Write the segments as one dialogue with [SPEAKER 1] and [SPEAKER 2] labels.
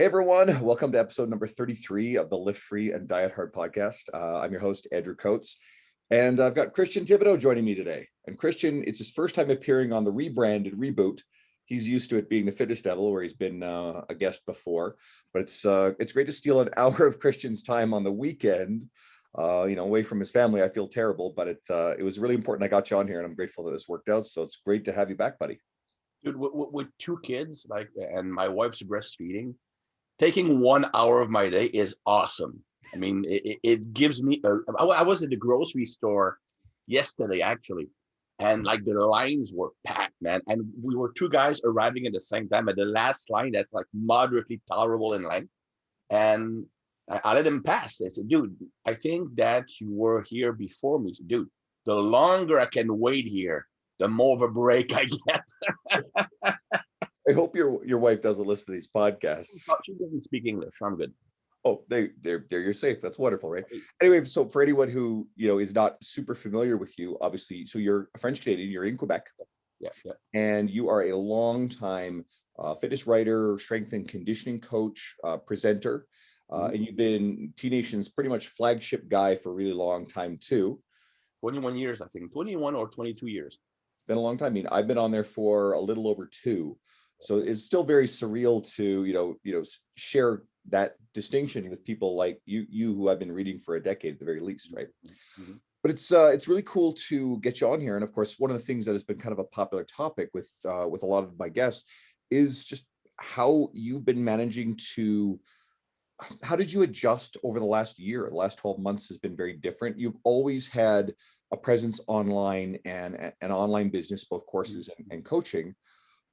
[SPEAKER 1] Hey everyone, welcome to episode number 33 of the Lift Free and Diet Hard podcast. I'm your host, Andrew Coates, and I've got Christian Thibaudeau joining me today. And Christian, it's his first time appearing on the rebranded Reboot. He's used to it being the Fitness Devil, where he's been a guest before, but it's great to steal an hour of Christian's time on the weekend, away from his family. I feel terrible, but it was really important I got you on here, and I'm grateful that this worked out. So it's great to have you back, buddy.
[SPEAKER 2] Dude, with two kids, and my wife's breastfeeding, taking 1 hour of my day is awesome. I mean, it gives me. I was at the grocery store yesterday, actually, and like the lines were packed, man. And we were two guys arriving at the same time at the last line that's like moderately tolerable in length. And I let him pass. I said, dude, I think that you were here before me. I said, dude, the longer I can wait here, the more of a break I get.
[SPEAKER 1] I hope your wife doesn't listen to these podcasts.
[SPEAKER 2] She doesn't speak English. I'm good.
[SPEAKER 1] Oh, you're safe. That's wonderful, right? Anyway, so for anyone who is not super familiar with you, obviously, so you're a French Canadian. You're in Quebec,
[SPEAKER 2] yeah,
[SPEAKER 1] and you are a long time fitness writer, strength and conditioning coach, presenter, and you've been T Nation's pretty much flagship guy for a really long time too.
[SPEAKER 2] 21 years, I think. 21 or 22 years.
[SPEAKER 1] It's been a long time. I mean, I've been on there for a little over 2. So it's still very surreal to, share that distinction with people like you who I've been reading for a decade at the very least, right? Mm-hmm. But it's really cool to get you on here. And of course, one of the things that has been kind of a popular topic with a lot of my guests is just how you've been managing to. How did you adjust over the last year? The last 12 months has been very different. You've always had a presence online and an online business, both courses and coaching.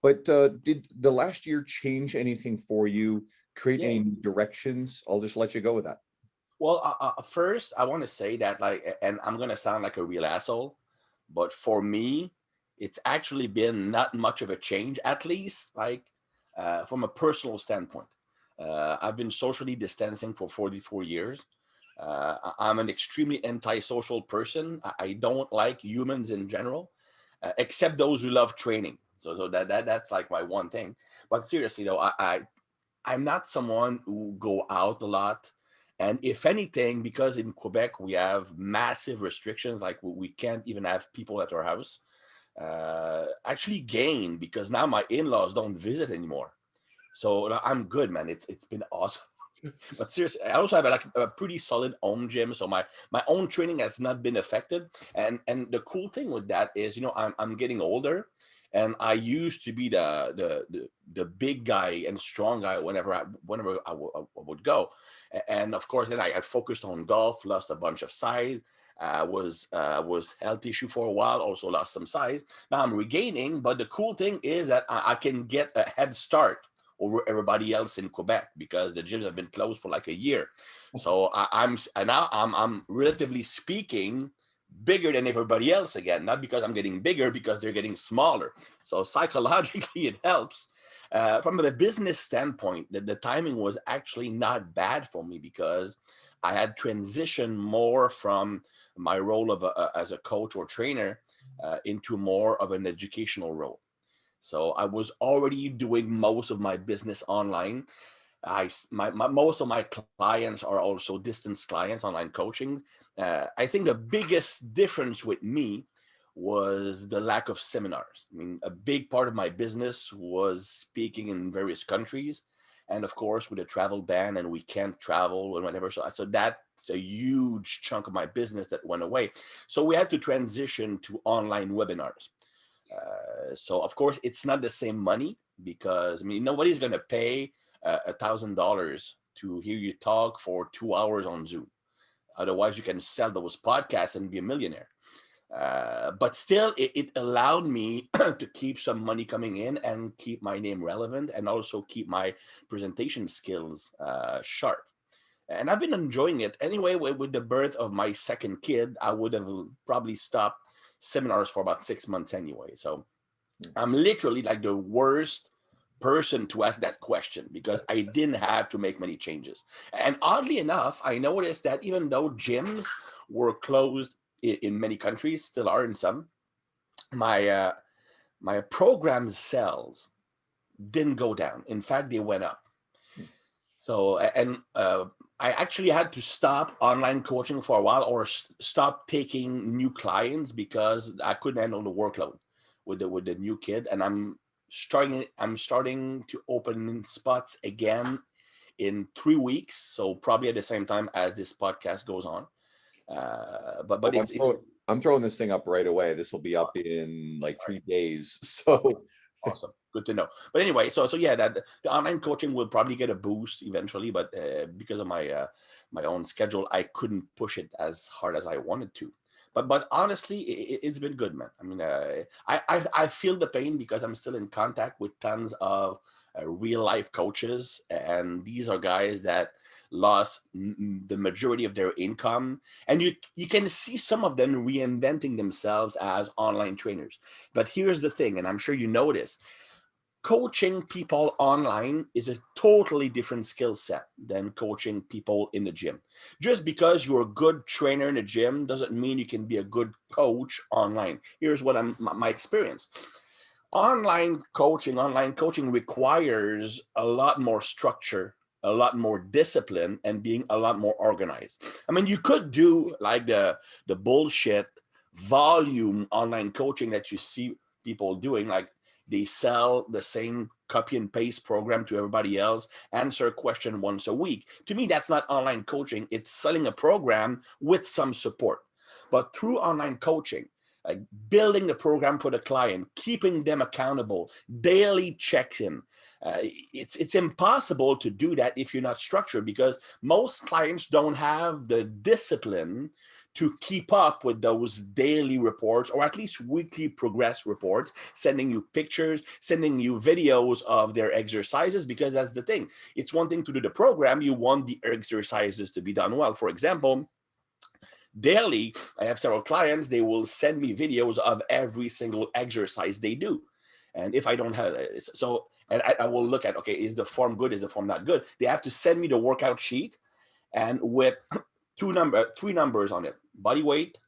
[SPEAKER 1] But did the last year change anything for you? Create any directions? I'll just let you go with that.
[SPEAKER 2] Well, first, I want to say that, and I'm going to sound like a real asshole, but for me, it's actually been not much of a change, at least from a personal standpoint. I've been socially distancing for 44 years. I'm an extremely antisocial person. I don't like humans in general, except those who love training. So that's like my one thing. But seriously though, I'm not someone who go out a lot. And if anything, because in Quebec we have massive restrictions, like we can't even have people at our house, actually gain, because now my in-laws don't visit anymore. So I'm good, man. It's been awesome. But seriously, I also have a pretty solid home gym, so my own training has not been affected. And the cool thing with that is, I'm getting older, and I used to be the big guy and strong guy whenever I would go. And of course, then I focused on golf, lost a bunch of size. Was health issue for a while, also lost some size. Now I'm regaining, but the cool thing is that I can get a head start over everybody else in Quebec, because the gyms have been closed for like a year. So I'm relatively speaking bigger than everybody else again, not because I'm getting bigger, because they're getting smaller. So psychologically it helps. From the business standpoint, the timing was actually not bad for me, because I had transitioned more from my role as a coach or trainer into more of an educational role. So I was already doing most of my business online. Most of my clients are also distance clients, online coaching. I think the biggest difference with me was the lack of seminars. I mean, a big part of my business was speaking in various countries. And of course, with a travel ban, and we can't travel and whatever. So that's a huge chunk of my business that went away. So we had to transition to online webinars. So of course it's not the same money, because nobody's going to pay $1,000 to hear you talk for 2 hours on Zoom. Otherwise you can sell those podcasts and be a millionaire. But still it allowed me to keep some money coming in and keep my name relevant, and also keep my presentation skills sharp. And I've been enjoying it. Anyway, with the birth of my second kid, I would have probably stopped seminars for about 6 months anyway. So I'm literally like the worst person to ask that question, because I didn't have to make many changes. And oddly enough, I noticed that even though gyms were closed in many countries, still are in some, my program sales didn't go down. In fact, they went up. So, I actually had to stop online coaching for a while, or stop taking new clients, because I couldn't handle the workload with the new kid. And I'm starting to open spots again in 3 weeks. So probably at the same time as this podcast goes on. But
[SPEAKER 1] Oh,
[SPEAKER 2] it's
[SPEAKER 1] I'm throwing this thing up right away. This will be up in like 3 days.
[SPEAKER 2] okay.
[SPEAKER 1] So
[SPEAKER 2] Awesome. Good to know. But anyway, so yeah, that the online coaching will probably get a boost eventually, but because of my own schedule, I couldn't push it as hard as I wanted to. But honestly, it's been good, man. I mean, I feel the pain because I'm still in contact with tons of real life coaches, and these are guys that lost the majority of their income, and you can see some of them reinventing themselves as online trainers. But here's the thing, and I'm sure you know this: coaching people online is a totally different skill set than coaching people in the gym. Just because you're a good trainer in the gym doesn't mean you can be a good coach online. Here's what my experience. Online coaching requires a lot more structure, a lot more discipline, and being a lot more organized. I mean, you could do like the bullshit volume online coaching that you see people doing, like they sell the same copy and paste program to everybody else, answer a question once a week. To me, that's not online coaching. It's selling a program with some support. But through online coaching, like building the program for the client, keeping them accountable, daily check-in. It's impossible to do that if you're not structured, because most clients don't have the discipline to keep up with those daily reports, or at least weekly progress reports, sending you pictures, sending you videos of their exercises, because that's the thing. It's one thing to do the program, you want the exercises to be done well. For example, daily, I have several clients, they will send me videos of every single exercise they do. And if I don't have, and I will look at, okay, is the form good? Is the form not good? They have to send me the workout sheet, and with three numbers on it: body weight,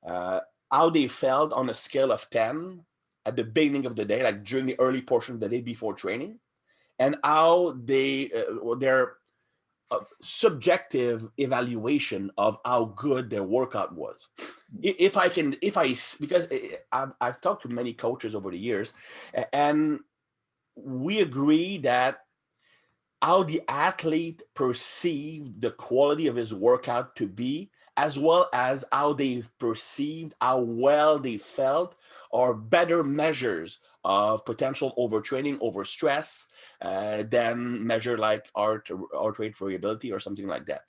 [SPEAKER 2] how they felt on a scale of 10 at the beginning of the day, like during the early portion of the day before training, and how their subjective evaluation of how good their workout was. Because I've talked to many coaches over the years, and we agree that how the athlete perceived the quality of his workout to be, as well as how they perceived how well they felt, are better measures of potential overtraining, overstress, than measure like heart rate variability or something like that,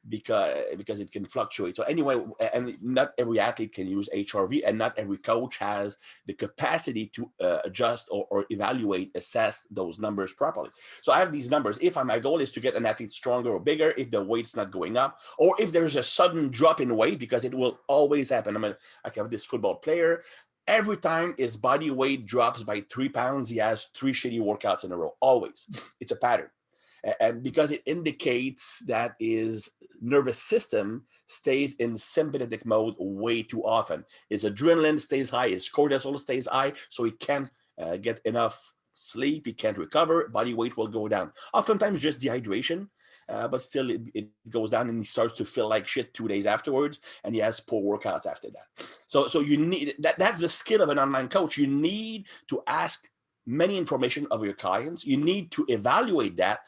[SPEAKER 2] because it can fluctuate. So anyway, and not every athlete can use HRV, and not every coach has the capacity to adjust or evaluate, assess those numbers properly. So I have these numbers. If my goal is to get an athlete stronger or bigger, if the weight's not going up, or if there's a sudden drop in weight, because it will always happen. I have this football player. Every time his body weight drops by 3 pounds, he has 3 shitty workouts in a row. Always. It's a pattern. And because it indicates that his nervous system stays in sympathetic mode way too often. His adrenaline stays high, his cortisol stays high, so he can't get enough sleep, he can't recover, body weight will go down. Oftentimes just dehydration, but still it goes down, and he starts to feel like shit 2 days afterwards, and he has poor workouts after that. So you need that's the skill of an online coach. You need to ask many information of your clients. You need to evaluate that.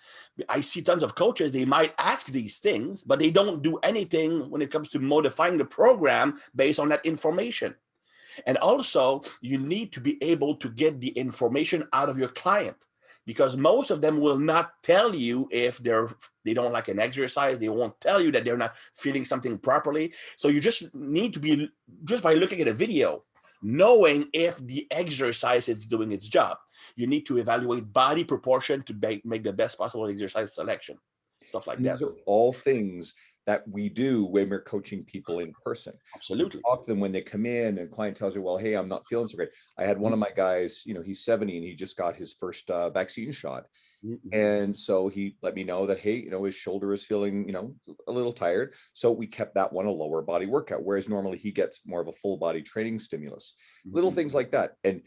[SPEAKER 2] I see tons of coaches, they might ask these things, but they don't do anything when it comes to modifying the program based on that information. And also, you need to be able to get the information out of your client, because most of them will not tell you if they don't like an exercise. They won't tell you that they're not feeling something properly. So you just need to be, just by looking at a video, knowing if the exercise is doing its job. You need to evaluate body proportion to make the best possible exercise selection, stuff like
[SPEAKER 1] and
[SPEAKER 2] that.
[SPEAKER 1] these are all things that we do when we're coaching people in person.
[SPEAKER 2] Absolutely.
[SPEAKER 1] Talk to them when they come in, and client tells you, well, hey, I'm not feeling so great. I had one of my guys, he's 70 and he just got his first vaccine shot. And so he let me know that, hey, his shoulder is feeling, a little tired. So we kept that one a lower body workout, whereas normally he gets more of a full body training stimulus, little things like that. And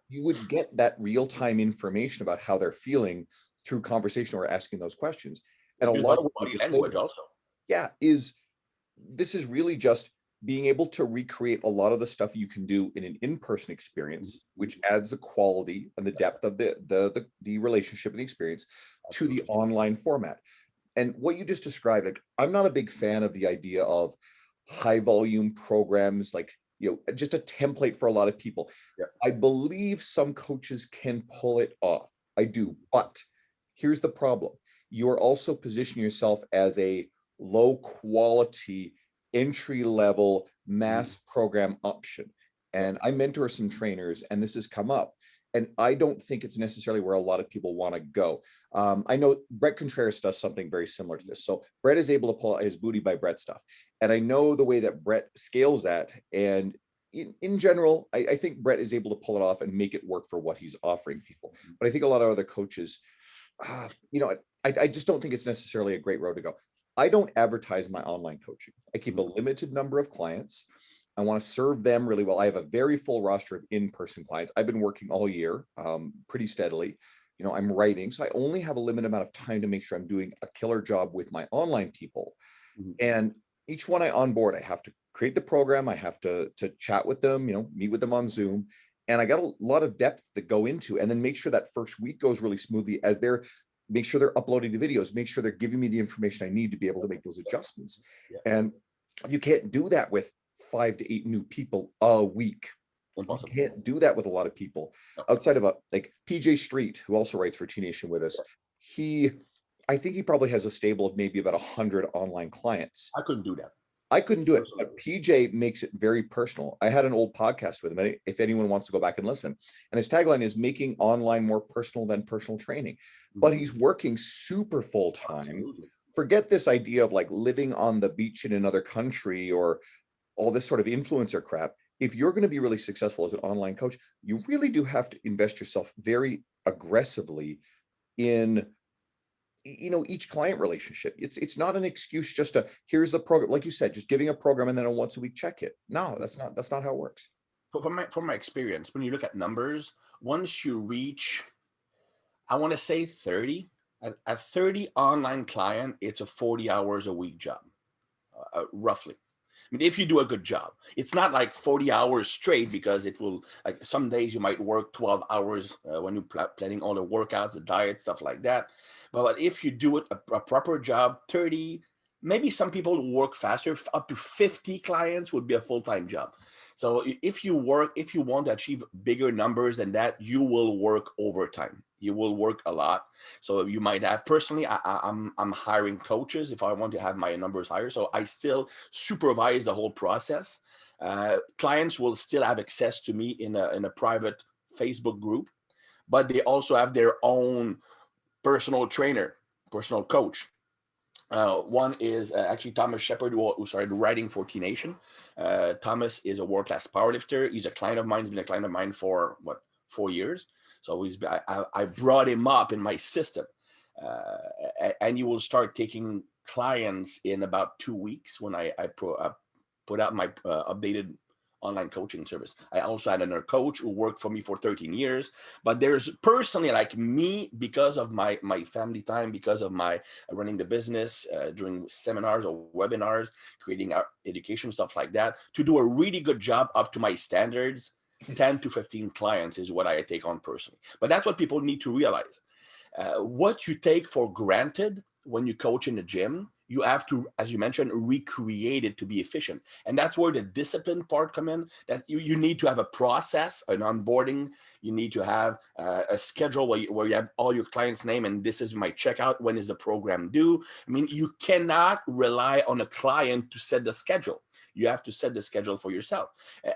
[SPEAKER 1] you would get that real-time information about how they're feeling through conversation or asking those questions. And a
[SPEAKER 2] Use
[SPEAKER 1] lot of what you
[SPEAKER 2] body
[SPEAKER 1] just
[SPEAKER 2] language
[SPEAKER 1] said,
[SPEAKER 2] also.
[SPEAKER 1] yeah, this is really just being able to recreate a lot of the stuff you can do in an in-person experience, which adds the quality and the depth of the relationship and the experience to the online format. And what you just described, like, I'm not a big fan of the idea of high volume programs, like, just a template for a lot of people.
[SPEAKER 2] Yeah.
[SPEAKER 1] I believe some coaches can pull it off. I do, but here's the problem. You're also positioning yourself as a low quality entry level mass program option. And I mentor some trainers, and this has come up. And I don't think it's necessarily where a lot of people want to go. I know Brett Contreras does something very similar to this. So Brett is able to pull out his Booty by Brett stuff. And I know the way that Brett scales that. And in general, I think Brett is able to pull it off and make it work for what he's offering people. But I think a lot of other coaches, I just don't think it's necessarily a great road to go. I don't advertise my online coaching. I keep a limited number of clients. I want to serve them really well. I have a very full roster of in-person clients. I've been working all year, pretty steadily. I'm writing, so I only have a limited amount of time to make sure I'm doing a killer job with my online people. And each one I onboard, I have to create the program. I have to chat with them, meet with them on Zoom. And I got a lot of depth to go into, and then make sure that first week goes really smoothly as make sure they're uploading the videos, make sure they're giving me the information I need to be able to make those adjustments. And you can't do that with 5 to 8 new people a week.
[SPEAKER 2] Impossible.
[SPEAKER 1] You can't do that with a lot of people outside of like PJ Street, who also writes for T Nation with us. I think he probably has a stable of maybe about 100 online clients.
[SPEAKER 2] I couldn't do that.
[SPEAKER 1] I couldn't do it, but PJ makes it very personal. I had an old podcast with him, if anyone wants to go back and listen. And his tagline is making online more personal than personal training. But he's working super full time.
[SPEAKER 2] Absolutely.
[SPEAKER 1] Forget this idea of like living on the beach in another country or all this sort of influencer crap. If you're going to be really successful as an online coach, you really do have to invest yourself very aggressively in each client relationship. It's not an excuse just to, here's the program, like you said, just giving a program and then a once a week check it. No, that's not how it works.
[SPEAKER 2] From my experience, when you look at numbers, once you reach, I want to say 30, a 30 online client, it's a 40 hours a week job, roughly. I mean, if you do a good job, it's not like 40 hours straight, because it will, like, some days you might work 12 hours when you're planning all the workouts, the diet, stuff like that. But if you do it a proper job, 30, maybe some people work faster, up to 50 clients would be a full-time job. So if you want to achieve bigger numbers than that, you will work overtime. You will work a lot. So you might have, personally, I'm hiring coaches if I want to have my numbers higher. So I still supervise the whole process. Clients will still have access to me in a private Facebook group, but they also have their own personal trainer, personal coach. One is actually Thomas Shepard, who started writing for T Nation. Thomas is a world-class powerlifter. He's a client of mine. He's been a client of mine for 4 years. So I brought him up in my system, and he will start taking clients in about 2 weeks when I put out my updated online coaching service. I also had another coach who worked for me for 13 years, but there's personally, like me, because of my family time, because of my running the business, doing seminars or webinars, creating our education, stuff like that, to do a really good job up to my standards, 10 to 15 clients is what I take on personally. But that's what people need to realize. What you take for granted when you coach in the gym, you have to, as you mentioned, recreate it to be efficient. And that's where the discipline part come in, that you need to have a process, an onboarding. You need to have a schedule where you have all your clients' name, and this is my checkout. When is the program due? I mean, you cannot rely on a client to set the schedule. You have to set the schedule for yourself.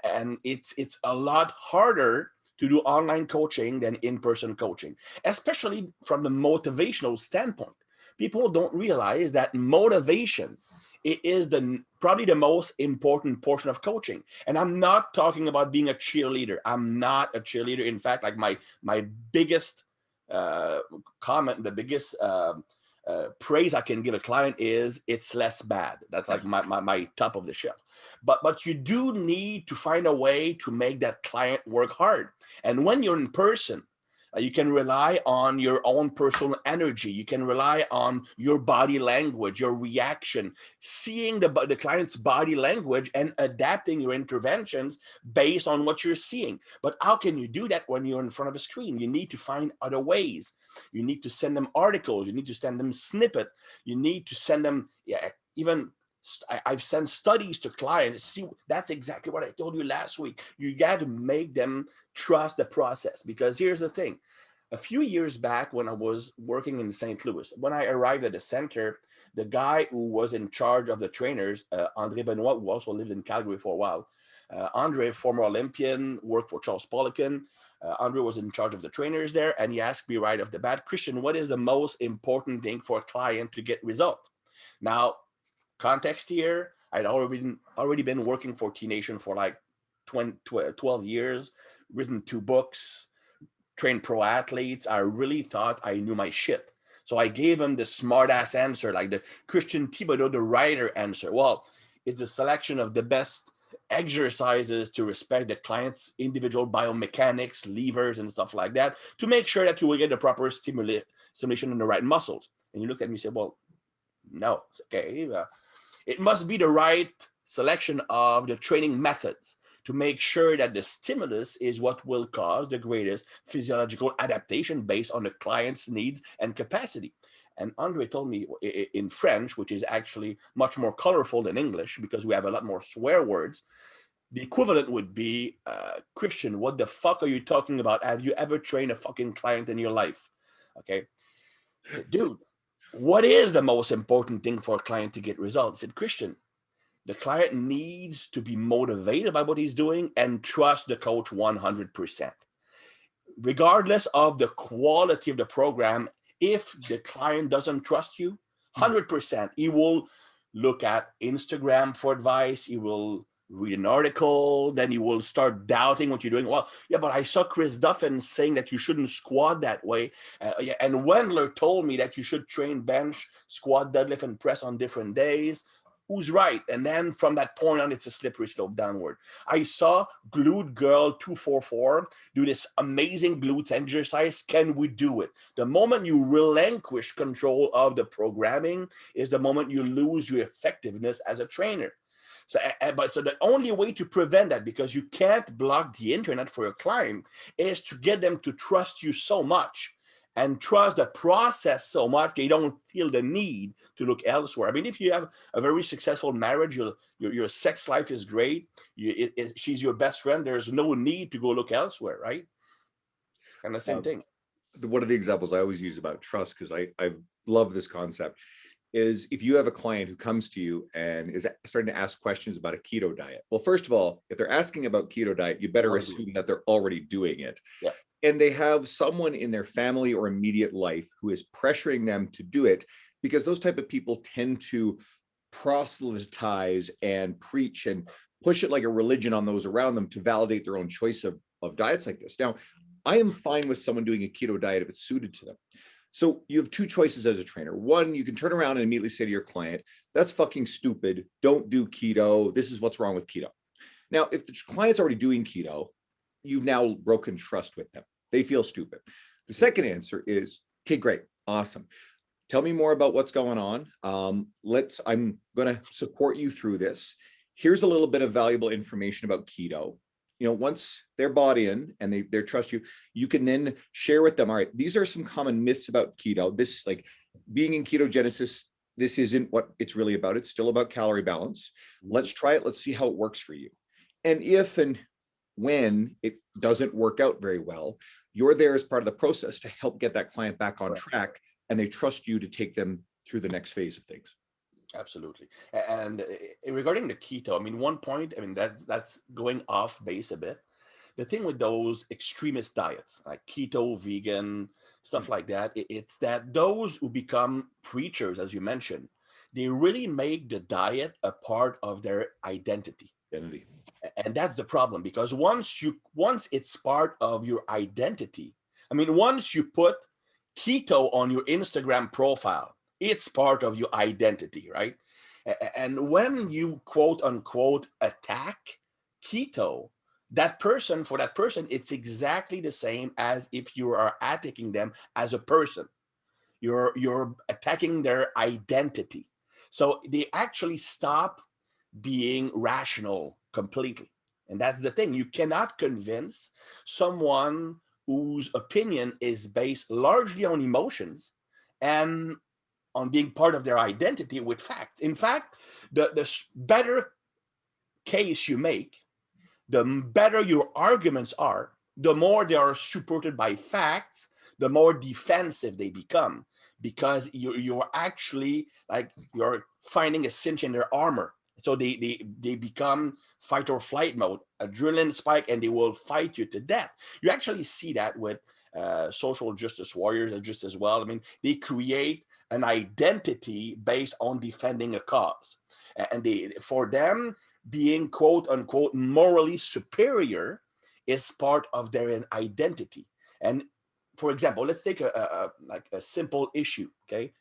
[SPEAKER 2] And it's a lot harder to do online coaching than in-person coaching, especially from the motivational standpoint. People don't realize that motivation is probably the most important portion of coaching. And I'm not talking about being a cheerleader. I'm not a cheerleader. In fact, like my biggest comment, the biggest praise I can give a client is it's less bad. That's like my top of the shelf. But you do need to find a way to make that client work hard. And when you're in person, You can rely on your own personal energy. You can rely on your body language, your reaction, seeing the client's body language and adapting your interventions based on what you're seeing. But how can you do that when you're in front of a screen? You need to find other ways. You need to send them articles. You need to send them snippet. You need to send them, even I've sent studies to clients. See, that's exactly what I told you last week. You got to make them trust the process, because here's the thing. A few years back, when I was working in St. Louis, when I arrived at the center, the guy who was in charge of the trainers, André Benoit, who also lived in Calgary for a while. Andre, former Olympian, worked for Charles Poliquin. Andre was in charge of the trainers there, and he asked me right off the bat, Christian, what is the most important thing for a client to get result? Now, context here, I'd already been working for T Nation for like 12 years, written 2 books, trained pro athletes. I really thought I knew my shit. So I gave him the smart ass answer, like the Christian Thibaudeau, the writer answer. Well, it's a selection of the best exercises to respect the client's individual biomechanics, levers, and stuff like that, to make sure that you will get the proper stimulation in the right muscles. And you looked at me and said, well, no, it's okay. It must be the right selection of the training methods to make sure that the stimulus is what will cause the greatest physiological adaptation based on the client's needs and capacity. And Andre told me in French, which is actually much more colorful than English because we have a lot more swear words, the equivalent would be, Christian, what the fuck are you talking about? Have you ever trained a fucking client in your life? Okay. I said, dude, what is the most important thing for a client to get results? I said, Christian, the client needs to be motivated by what he's doing and trust the coach 100%. Regardless of the quality of the program, if the client doesn't trust you, 100%, he will look at Instagram for advice. He will read an article, then you will start doubting what you're doing. Well, yeah, but I saw Chris Duffin saying that you shouldn't squat that way. And Wendler told me that you should train bench, squat, deadlift, and press on different days. Who's right? And then from that point on, it's a slippery slope downward. I saw Glute Girl 244 do this amazing glutes exercise. Can we do it? The moment you relinquish control of the programming is the moment you lose your effectiveness as a trainer. So the only way to prevent that, because you can't block the internet for your client, is to get them to trust you so much and trust the process so much they don't feel the need to look elsewhere. I mean, if you have a very successful marriage, your sex life is great, she's your best friend, there's no need to go look elsewhere, right? And the same thing.
[SPEAKER 1] One of the examples I always use about trust, because I love this concept, is if you have a client who comes to you and is starting to ask questions about a keto diet. Well, first of all, if they're asking about keto diet, you better assume that they're already doing it.
[SPEAKER 2] Yeah.
[SPEAKER 1] And they have someone in their family or immediate life who is pressuring them to do it, because those type of people tend to proselytize and preach and push it like a religion on those around them to validate their own choice of diets like this. Now, I am fine with someone doing a keto diet if it's suited to them. So you have 2 choices as a trainer. One, you can turn around and immediately say to your client, that's fucking stupid. Don't do keto. This is what's wrong with keto. Now, if the client's already doing keto, you've now broken trust with them. They feel stupid. The second answer is, okay, great. Awesome. Tell me more about what's going on. I'm going to support you through this. Here's a little bit of valuable information about keto. Once they're bought in and they trust you, you can then share with them, all right, these are some common myths about keto. This, like being in ketogenesis, this isn't what it's really about. It's still about calorie balance. Let's try it. Let's see how it works for you. And if and when it doesn't work out very well, you're there as part of the process to help get that client back on track, and they trust you to take them through the next phase of things.
[SPEAKER 2] Absolutely. And regarding the keto, I mean, one point, I mean, that's going off base a bit. The thing with those extremist diets, like keto, vegan, stuff like that, it's that those who become preachers, as you mentioned, they really make the diet a part of their identity. And that's the problem, because once it's part of your identity, I mean, once you put keto on your Instagram profile, it's part of your identity, right? And when you quote unquote attack keto, that person, for that person, it's exactly the same as if you are attacking them as a person. You're attacking their identity. So they actually stop being rational completely. And that's the thing. You cannot convince someone whose opinion is based largely on emotions and on being part of their identity with facts. In fact, the better case you make, the better your arguments are, the more they are supported by facts, the more defensive they become, because you're actually like you're finding a cinch in their armor. So they become fight or flight mode, adrenaline spike, and they will fight you to death. You actually see that with social justice warriors just as well. I mean, they create an identity based on defending a cause, and they, for them, being quote unquote morally superior is part of their identity. And for example, let's take like a simple issue, okay?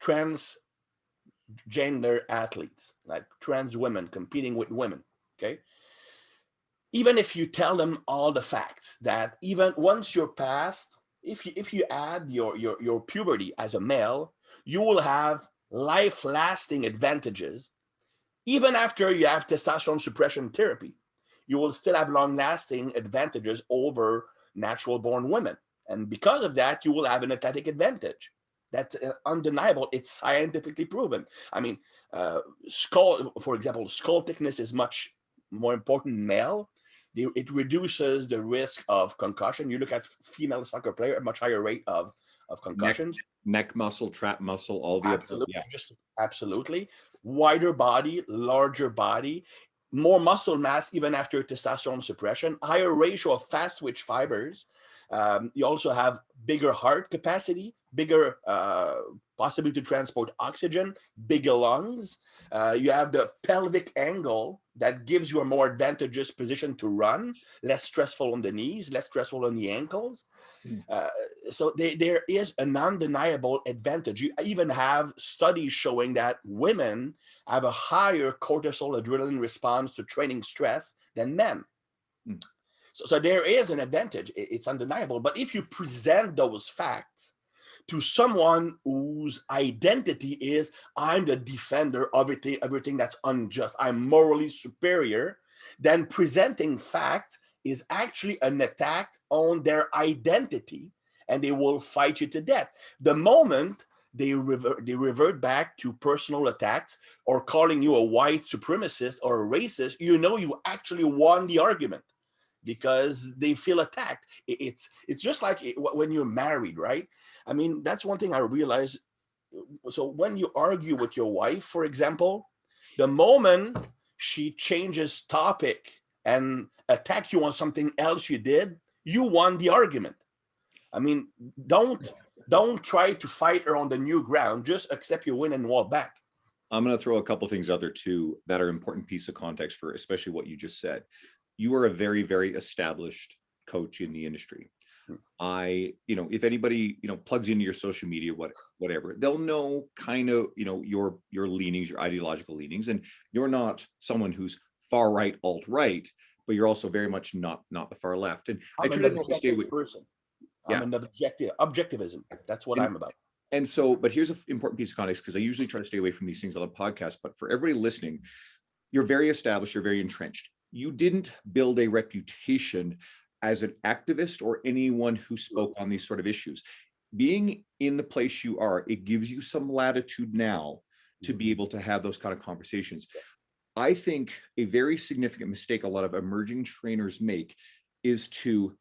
[SPEAKER 2] Transgender athletes, like trans women competing with women, okay? Even if you tell them all the facts that even once you're past, if you add your puberty as a male, you will have life lasting advantages. Even after you have testosterone suppression therapy, you will still have long-lasting advantages over natural-born women. And because of that, you will have an athletic advantage. That's undeniable. It's scientifically proven. I mean, skull, for example, skull thickness is much more important in male. It reduces the risk of concussion. You look at female soccer player, a much higher rate of concussions.
[SPEAKER 1] Neck muscle, trap muscle, all the
[SPEAKER 2] Absolutely,
[SPEAKER 1] yeah.
[SPEAKER 2] just absolutely. Wider body, larger body, more muscle mass even after testosterone suppression, higher ratio of fast twitch fibers. You also have bigger heart capacity, bigger possibility to transport oxygen, bigger lungs. You have the pelvic angle that gives you a more advantageous position to run, less stressful on the knees, less stressful on the ankles. So there is an undeniable advantage. You even have studies showing that women have a higher cortisol adrenaline response to training stress than men.
[SPEAKER 1] Mm.
[SPEAKER 2] So there is an advantage. It's undeniable. But if you present those facts to someone whose identity is, I'm the defender of everything that's unjust, I'm morally superior, then presenting facts is actually an attack on their identity, and they will fight you to death. The moment they revert back to personal attacks or calling you a white supremacist or a racist, you know you actually won the argument, because they feel attacked. It's just like when you're married, right? I mean, that's one thing I realized. So when you argue with your wife, for example, the moment she changes topic and attack you on something else you did, you won the argument. I mean, don't try to fight her on the new ground. Just accept your win and walk back.
[SPEAKER 1] I'm going to throw a couple things out there too that are important piece of context for especially what you just said. You are a very, very established coach in the industry. If anybody, plugs into your social media, whatever, they'll know kind of, your leanings, your ideological leanings, and you're not someone who's far right, alt right, but you're also very much not the far left. And
[SPEAKER 2] I'm
[SPEAKER 1] I try
[SPEAKER 2] an
[SPEAKER 1] to stay
[SPEAKER 2] objective
[SPEAKER 1] with
[SPEAKER 2] person.
[SPEAKER 1] yeah.
[SPEAKER 2] I'm an objectivism. That's what I'm about.
[SPEAKER 1] And so, but here's an important piece of context, because I usually try to stay away from these things on the podcast, but for everybody listening, you're very established, you're very entrenched. You didn't build a reputation as an activist or anyone who spoke on these sort of issues. Being in the place you are, it gives you some latitude now to be able to have those kind of conversations. I think a very significant mistake a lot of emerging trainers make is to,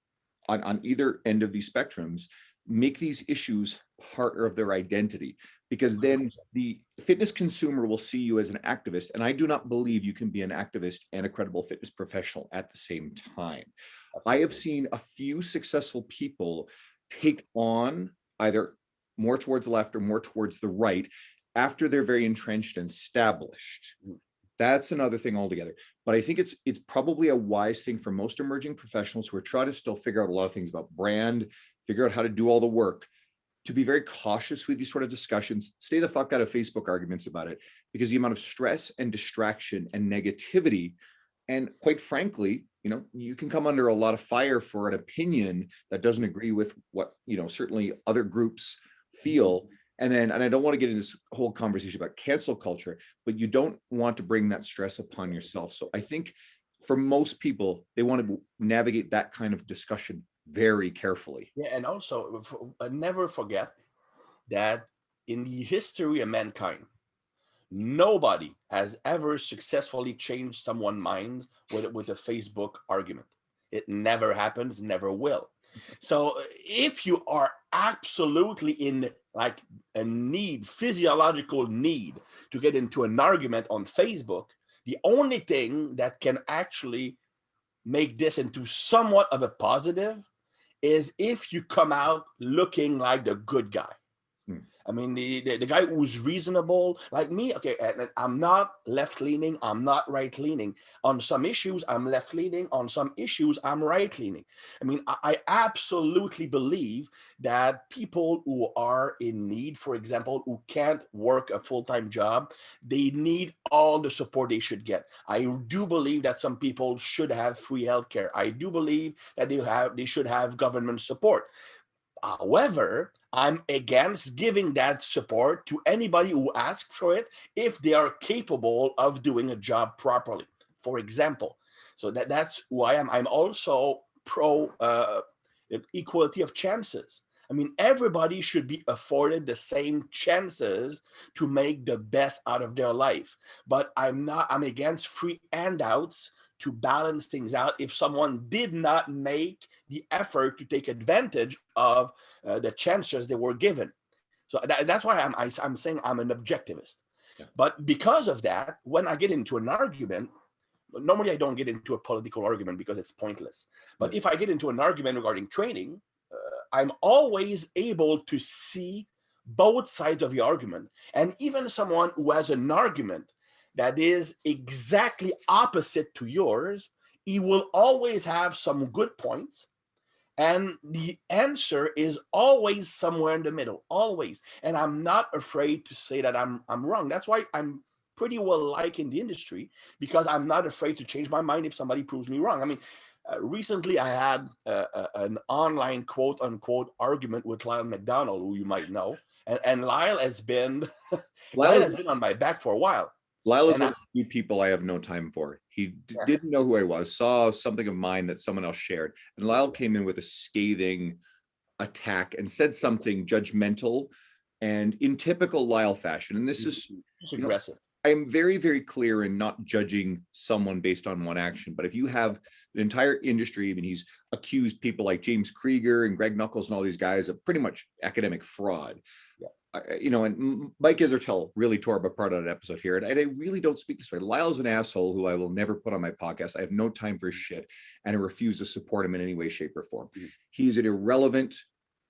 [SPEAKER 1] on either end of these spectrums, make these issues part of their identity, because then the fitness consumer will see you as an activist. And I do not believe you can be an activist and a credible fitness professional at the same time. I have seen a few successful people take on either more towards the left or more towards the right after they're very entrenched and established. That's another thing altogether. But I think it's probably a wise thing for most emerging professionals who are trying to still figure out a lot of things about brand, figure out how to do all the work, to be very cautious with these sort of discussions. Stay the fuck out of Facebook arguments about it, because the amount of stress and distraction and negativity And quite frankly, you can come under a lot of fire for an opinion that doesn't agree with what, certainly other groups feel. And I don't want to get into this whole conversation about cancel culture, but you don't want to bring that stress upon yourself. So I think for most people, they want to navigate that kind of discussion very carefully.
[SPEAKER 2] Yeah, and also never forget that in the history of mankind, nobody has ever successfully changed someone's mind with a Facebook argument. It never happens, never will. So if you are absolutely in like a need, physiological need to get into an argument on Facebook, the only thing that can actually make this into somewhat of a positive is if you come out looking like the good guy. I mean, the guy who's reasonable, like me, okay, and I'm not left-leaning, I'm not right-leaning. On some issues, I'm left-leaning. On some issues, I'm right-leaning. I mean, I absolutely believe that people who are in need, for example, who can't work a full-time job, they need all the support they should get. I do believe that some people should have free healthcare. I do believe that they should have government support. However, I'm against giving that support to anybody who asks for it if they are capable of doing a job properly, for example. So that's why I'm also pro equality of chances. I mean, everybody should be afforded the same chances to make the best out of their life. But I'm against free handouts to balance things out if someone did not make the effort to take advantage of the chances they were given. So that's why I'm saying I'm an objectivist.
[SPEAKER 1] Yeah.
[SPEAKER 2] But because of that, when I get into an argument, normally I don't get into a political argument because it's pointless. But if I get into an argument regarding training, I'm always able to see both sides of the argument. And even someone who has an argument that is exactly opposite to yours, he will always have some good points. And the answer is always somewhere in the middle, always. And I'm not afraid to say that I'm wrong. That's why I'm pretty well liked in the industry, because I'm not afraid to change my mind if somebody proves me wrong. I mean, recently I had an online quote unquote argument with Lyle McDonald, who you might know. And Lyle has been Lyle has been on my back for a while.
[SPEAKER 1] Lyle is one of the few people I have no time for. He didn't know who I was, saw something of mine that someone else shared. And Lyle came in with a scathing attack and said something judgmental and in typical Lyle fashion. And this is
[SPEAKER 2] aggressive.
[SPEAKER 1] I am very, very clear in not judging someone based on one action. But if you have an entire industry, I mean, he's accused people like James Krieger and Greg Nuckols and all these guys of pretty much academic fraud. Yeah. And Mike Isertel really tore up a part of that episode here. And I really don't speak this way. Lyle's an asshole who I will never put on my podcast. I have no time for shit. And I refuse to support him in any way, shape, or form. Mm-hmm. He's an irrelevant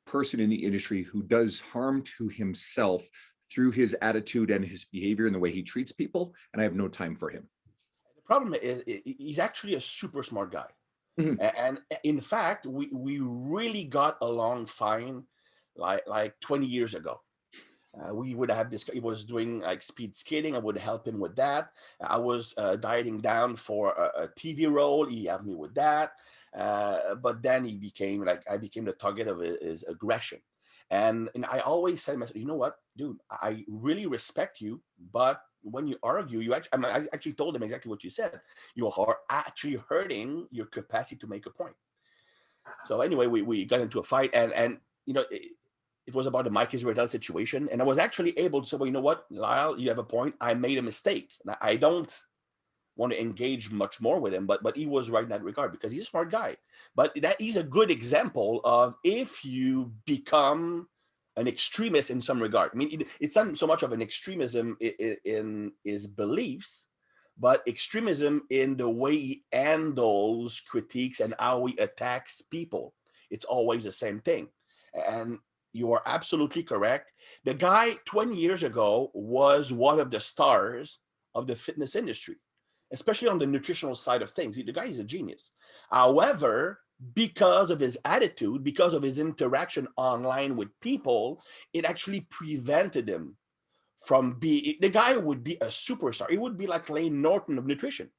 [SPEAKER 1] person in the industry who does harm to himself through his attitude and his behavior and the way he treats people. And I have no time for him.
[SPEAKER 2] The problem is he's actually a super smart guy. Mm-hmm. And in fact, we really got along fine like 20 years ago. We would have this. He was doing like speed skating. I would help him with that. I was dieting down for a TV role. He helped me with that. But then I became the target of his aggression. And I always said to myself, you know what, dude, I really respect you, but when you argue, I actually told him exactly what you said. You are actually hurting your capacity to make a point. So anyway, we got into a fight, and it was about the Mike Israel situation. And I was actually able to say, well, you know what, Lyle, you have a point. I made a mistake. Now, I don't want to engage much more with him, but he was right in that regard because he's a smart guy. But that he's a good example of if you become an extremist in some regard. I mean, it's not so much of an extremism in his beliefs, but extremism in the way he handles critiques and how he attacks people. It's always the same thing. And you are absolutely correct. The guy 20 years ago was one of the stars of the fitness industry, especially on the nutritional side of things. The guy is a genius. However, because of his attitude, because of his interaction online with people, it actually prevented him from being, the guy would be a superstar. He would be like Lane Norton of nutrition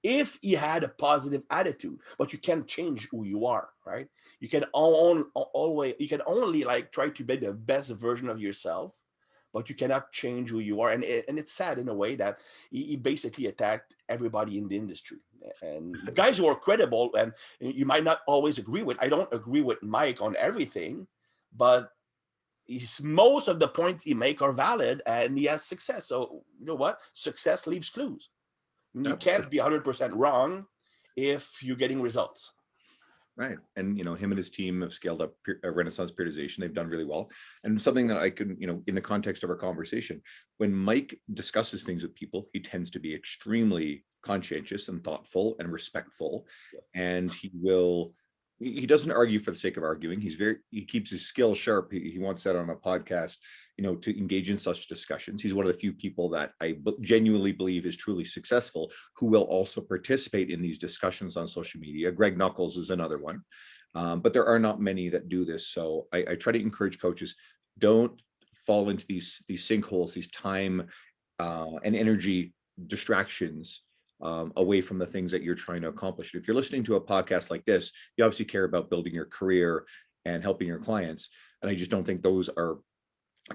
[SPEAKER 2] if he had a positive attitude. But you can't change who you are, right? You can only like try to be the best version of yourself, but you cannot change who you are. And it's sad in a way that he basically attacked everybody in the industry. And the guys who are credible, and you might not always agree with, I don't agree with Mike on everything, but most of the points he make are valid, and he has success. So you know what? Success leaves clues. You can't be 100% wrong if you're getting results.
[SPEAKER 1] Right. And, him and his team have scaled up Renaissance periodization. They've done really well. And something that I can, in the context of our conversation, when Mike discusses things with people, he tends to be extremely conscientious and thoughtful and respectful.
[SPEAKER 2] Yes.
[SPEAKER 1] And he doesn't argue for the sake of arguing. He keeps his skills sharp. He once said on a podcast, to engage in such discussions. He's one of the few people that I genuinely believe is truly successful, who will also participate in these discussions on social media. Greg Nuckols is another one. But there are not many that do this. So I try to encourage coaches, don't fall into these sinkholes, these time and energy distractions away from the things that you're trying to accomplish. If you're listening to a podcast like this, you obviously care about building your career and helping your clients. And I just don't think those are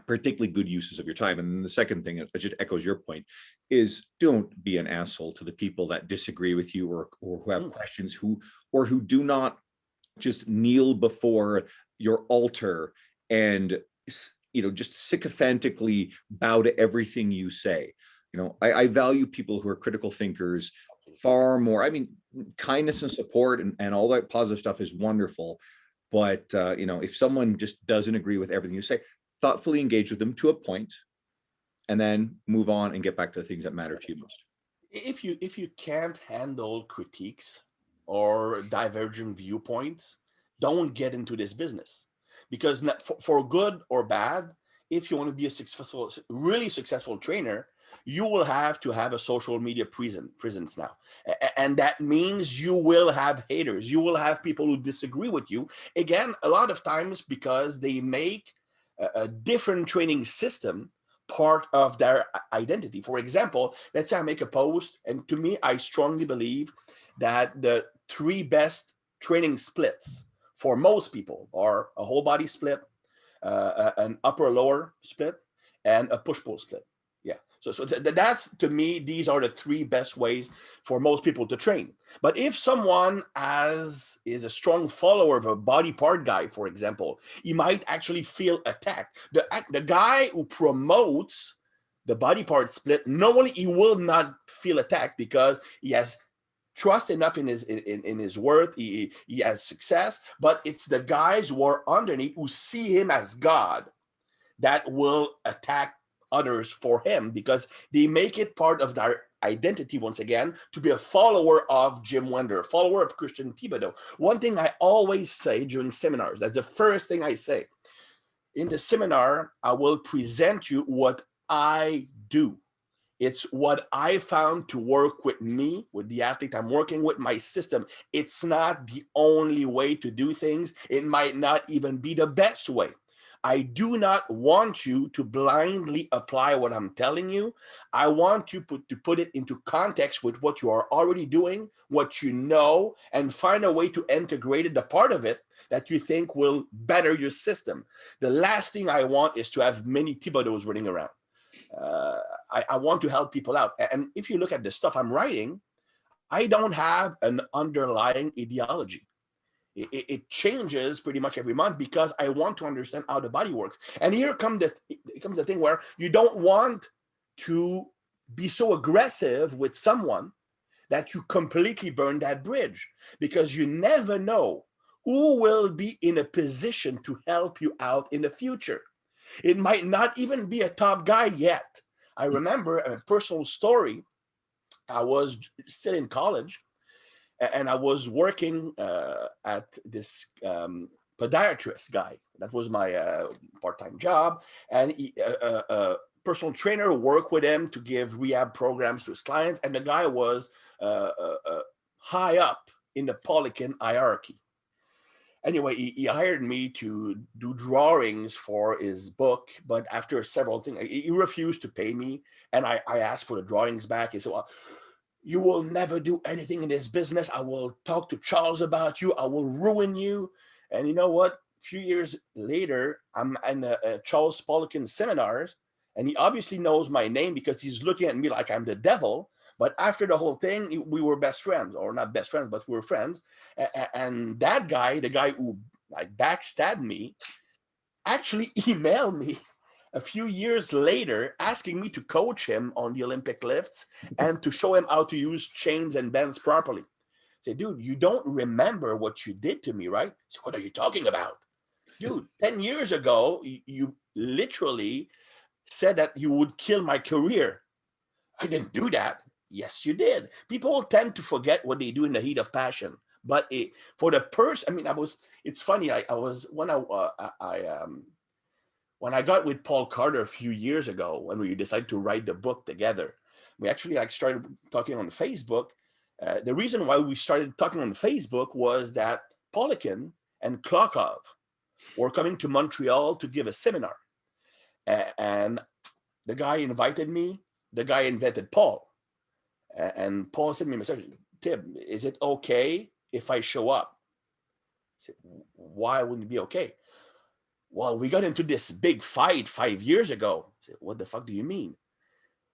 [SPEAKER 1] particularly good uses of your time. And then the second thing, it just echoes your point, is don't be an asshole to the people that disagree with you or who have questions, who do not just kneel before your altar and just sycophantically bow to everything you say. I value people who are critical thinkers far more. I mean, kindness and support and all that positive stuff is wonderful. But, if someone just doesn't agree with everything you say, thoughtfully engage with them to a point and then move on and get back to the things that matter to you most.
[SPEAKER 2] If you can't handle critiques or divergent viewpoints, don't get into this business. Because for good or bad, if you want to be a really successful trainer, you will have to have a social media presence now. And that means you will have haters. You will have people who disagree with you. Again, a lot of times because they make a different training system part of their identity. For example, let's say I make a post, and to me, I strongly believe that the 3 best training splits for most people are a whole body split, an upper lower split, and a push-pull split. Yeah. So that's, to me, these are the 3 best ways for most people to train. But if someone is a strong follower of a body part guy, for example, he might actually feel attacked. The guy who promotes the body part split, normally he will not feel attacked because he has trust enough in his worth, he has success. But it's the guys who are underneath, who see him as God, that will attack others for him, because they make it part of their identity, once again, to be a follower of Jim Wender, a follower of Christian Thibaudeau. One thing I always say during seminars, that's the first thing I say. In the seminar, I will present you what I do. It's what I found to work with me, with the athlete I'm working with, my system. It's not the only way to do things. It might not even be the best way. I do not want you to blindly apply what I'm telling you. I want you to put it into context with what you are already doing, what you know, and find a way to integrate the part of it that you think will better your system. The last thing I want is to have many Thibaudeaus running around. I want to help people out. And if you look at the stuff I'm writing, I don't have an underlying ideology. It changes pretty much every month because I want to understand how the body works. And here comes the thing where you don't want to be so aggressive with someone that you completely burn that bridge, because you never know who will be in a position to help you out in the future. It might not even be a top guy yet. I remember a personal story. I was still in college, and I was working at this podiatrist guy. That was my part-time job. And a personal trainer worked with him to give rehab programs to his clients. And the guy was high up in the Polican hierarchy. Anyway, he hired me to do drawings for his book, but after several things, he refused to pay me. And I asked for the drawings back. He said, well, you will never do anything in this business. I will talk to Charles about you. I will ruin you. And you know what? A few years later, I'm in a Charles Poliquin seminars, and he obviously knows my name because he's looking at me like I'm the devil. But after the whole thing, we were best friends, or not best friends, but we were friends. And that guy, the guy who like backstabbed me, actually emailed me a few years later asking me to coach him on the Olympic lifts and to show him how to use chains and bends properly. I say, dude, you don't remember what you did to me, right? So what are you talking about? Dude, 10 years ago, you literally said that you would kill my career. I didn't do that. Yes, you did. People tend to forget what they do in the heat of passion. But for the person, I mean, it's funny. I was, when I got with Paul Carter a few years ago, when we decided to write the book together, we actually like started talking on Facebook. The reason why we started talking on Facebook was that Poliquin and Klokov were coming to Montreal to give a seminar. And the guy invited me, the guy invited Paul. And Paul sent me a message, Tim, is it okay if I show up? I said, why wouldn't it be okay? Well, we got into this big fight 5 years ago. I said, what the fuck do you mean?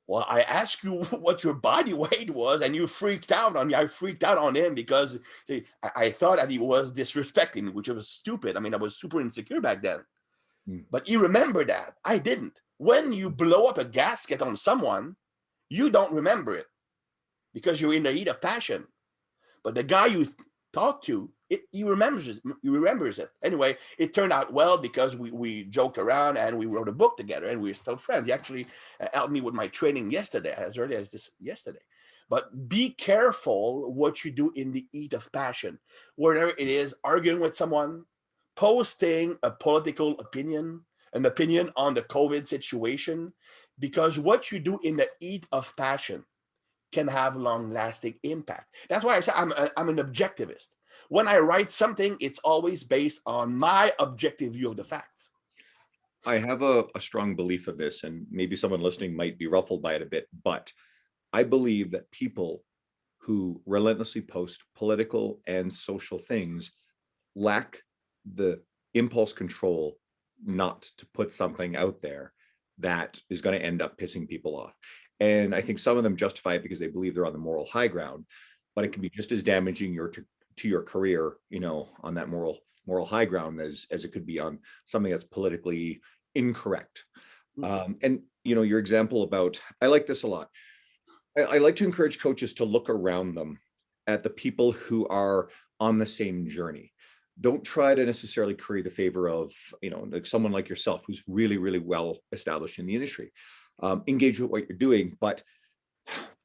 [SPEAKER 2] Well, I asked you what your body weight was, and you freaked out on me. I freaked out on him because see, I thought that he was disrespecting me, which was stupid. I mean, I was super insecure back then. But he remembered that. I didn't. When you blow up a gasket on someone, you don't remember it because you're in the heat of passion. But the guy you talk to, he remembers it. He remembers it. Anyway, it turned out well because we joked around and we wrote a book together and we're still friends. He actually helped me with my training yesterday, as early as this yesterday. But be careful what you do in the heat of passion, whether it is arguing with someone, posting a political opinion, an opinion on the COVID situation, because what you do in the heat of passion can have long-lasting impact. That's why I say I'm an objectivist. When I write something, it's always based on my objective view of the facts.
[SPEAKER 1] I have a strong belief of this, and maybe someone listening might be ruffled by it a bit, but I believe that people who relentlessly post political and social things lack the impulse control not to put something out there that is going to end up pissing people off. And I think some of them justify it because they believe they're on the moral high ground, but it can be just as damaging to your career, you know, on that moral high ground as it could be on something that's politically incorrect. And you know, your example about, I like this a lot. I like to encourage coaches to look around them at the people who are on the same journey. Don't try to necessarily curry the favor of, you know, like someone like yourself who's really, really well established in the industry. Engage with what you're doing, but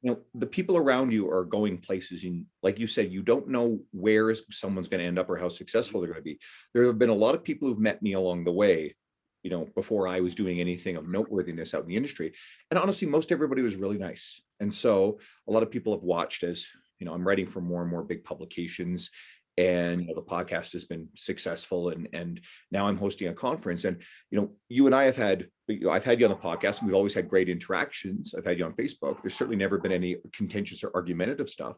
[SPEAKER 1] you know, the people around you are going places. And like you said, you don't know where someone's going to end up or how successful they're going to be. There have been a lot of people who've met me along the way, you know, before I was doing anything of noteworthiness out in the industry. And honestly, most everybody was really nice. And so a lot of people have watched as, you know, I'm writing for more and more big publications, and you know, the podcast has been successful, and now I'm hosting a conference. And you know, you and I have had, you know, I've had you on the podcast and we've always had great interactions. I've had you on Facebook. There's certainly never been any contentious or argumentative stuff.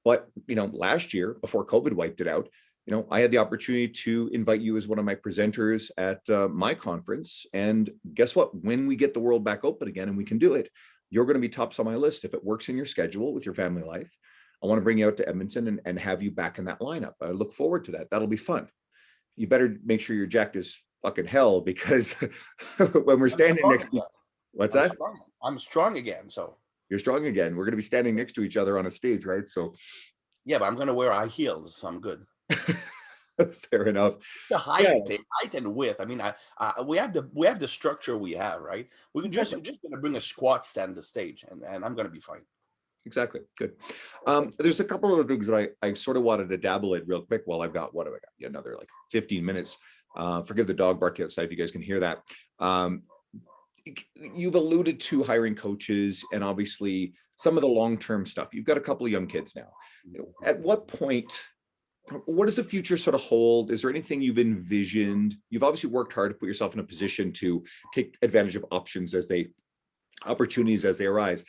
[SPEAKER 1] But you know, last year before COVID wiped it out, you know, I had the opportunity to invite you as one of my presenters at my conference. And guess what? When we get the world back open again and we can do it, you're going to be tops on my list if it works in your schedule with your family life. I want to bring you out to Edmonton and have you back in that lineup. I look forward to that. That'll be fun. You better make sure your jack is fucking hell, because when we're standing next to, what's that?
[SPEAKER 2] I'm strong again. So
[SPEAKER 1] you're strong again. We're going to be standing next to each other on a stage, right? So
[SPEAKER 2] yeah, but I'm going to wear high heels, so I'm good.
[SPEAKER 1] Fair enough.
[SPEAKER 2] The height, height and width. I mean, we have the structure we have, right? We're just going to bring a squat stand to the stage, and I'm going to be fine.
[SPEAKER 1] Exactly. Good. There's a couple of things that I sort of wanted to dabble in real quick while I've got, what have I got? Yeah, another like 15 minutes. Forgive the dog barking outside if you guys can hear that. You've alluded to hiring coaches and obviously some of the long-term stuff. You've got a couple of young kids now. You know, at what point, what does the future sort of hold? Is there anything you've envisioned? You've obviously worked hard to put yourself in a position to take advantage of opportunities as they arise.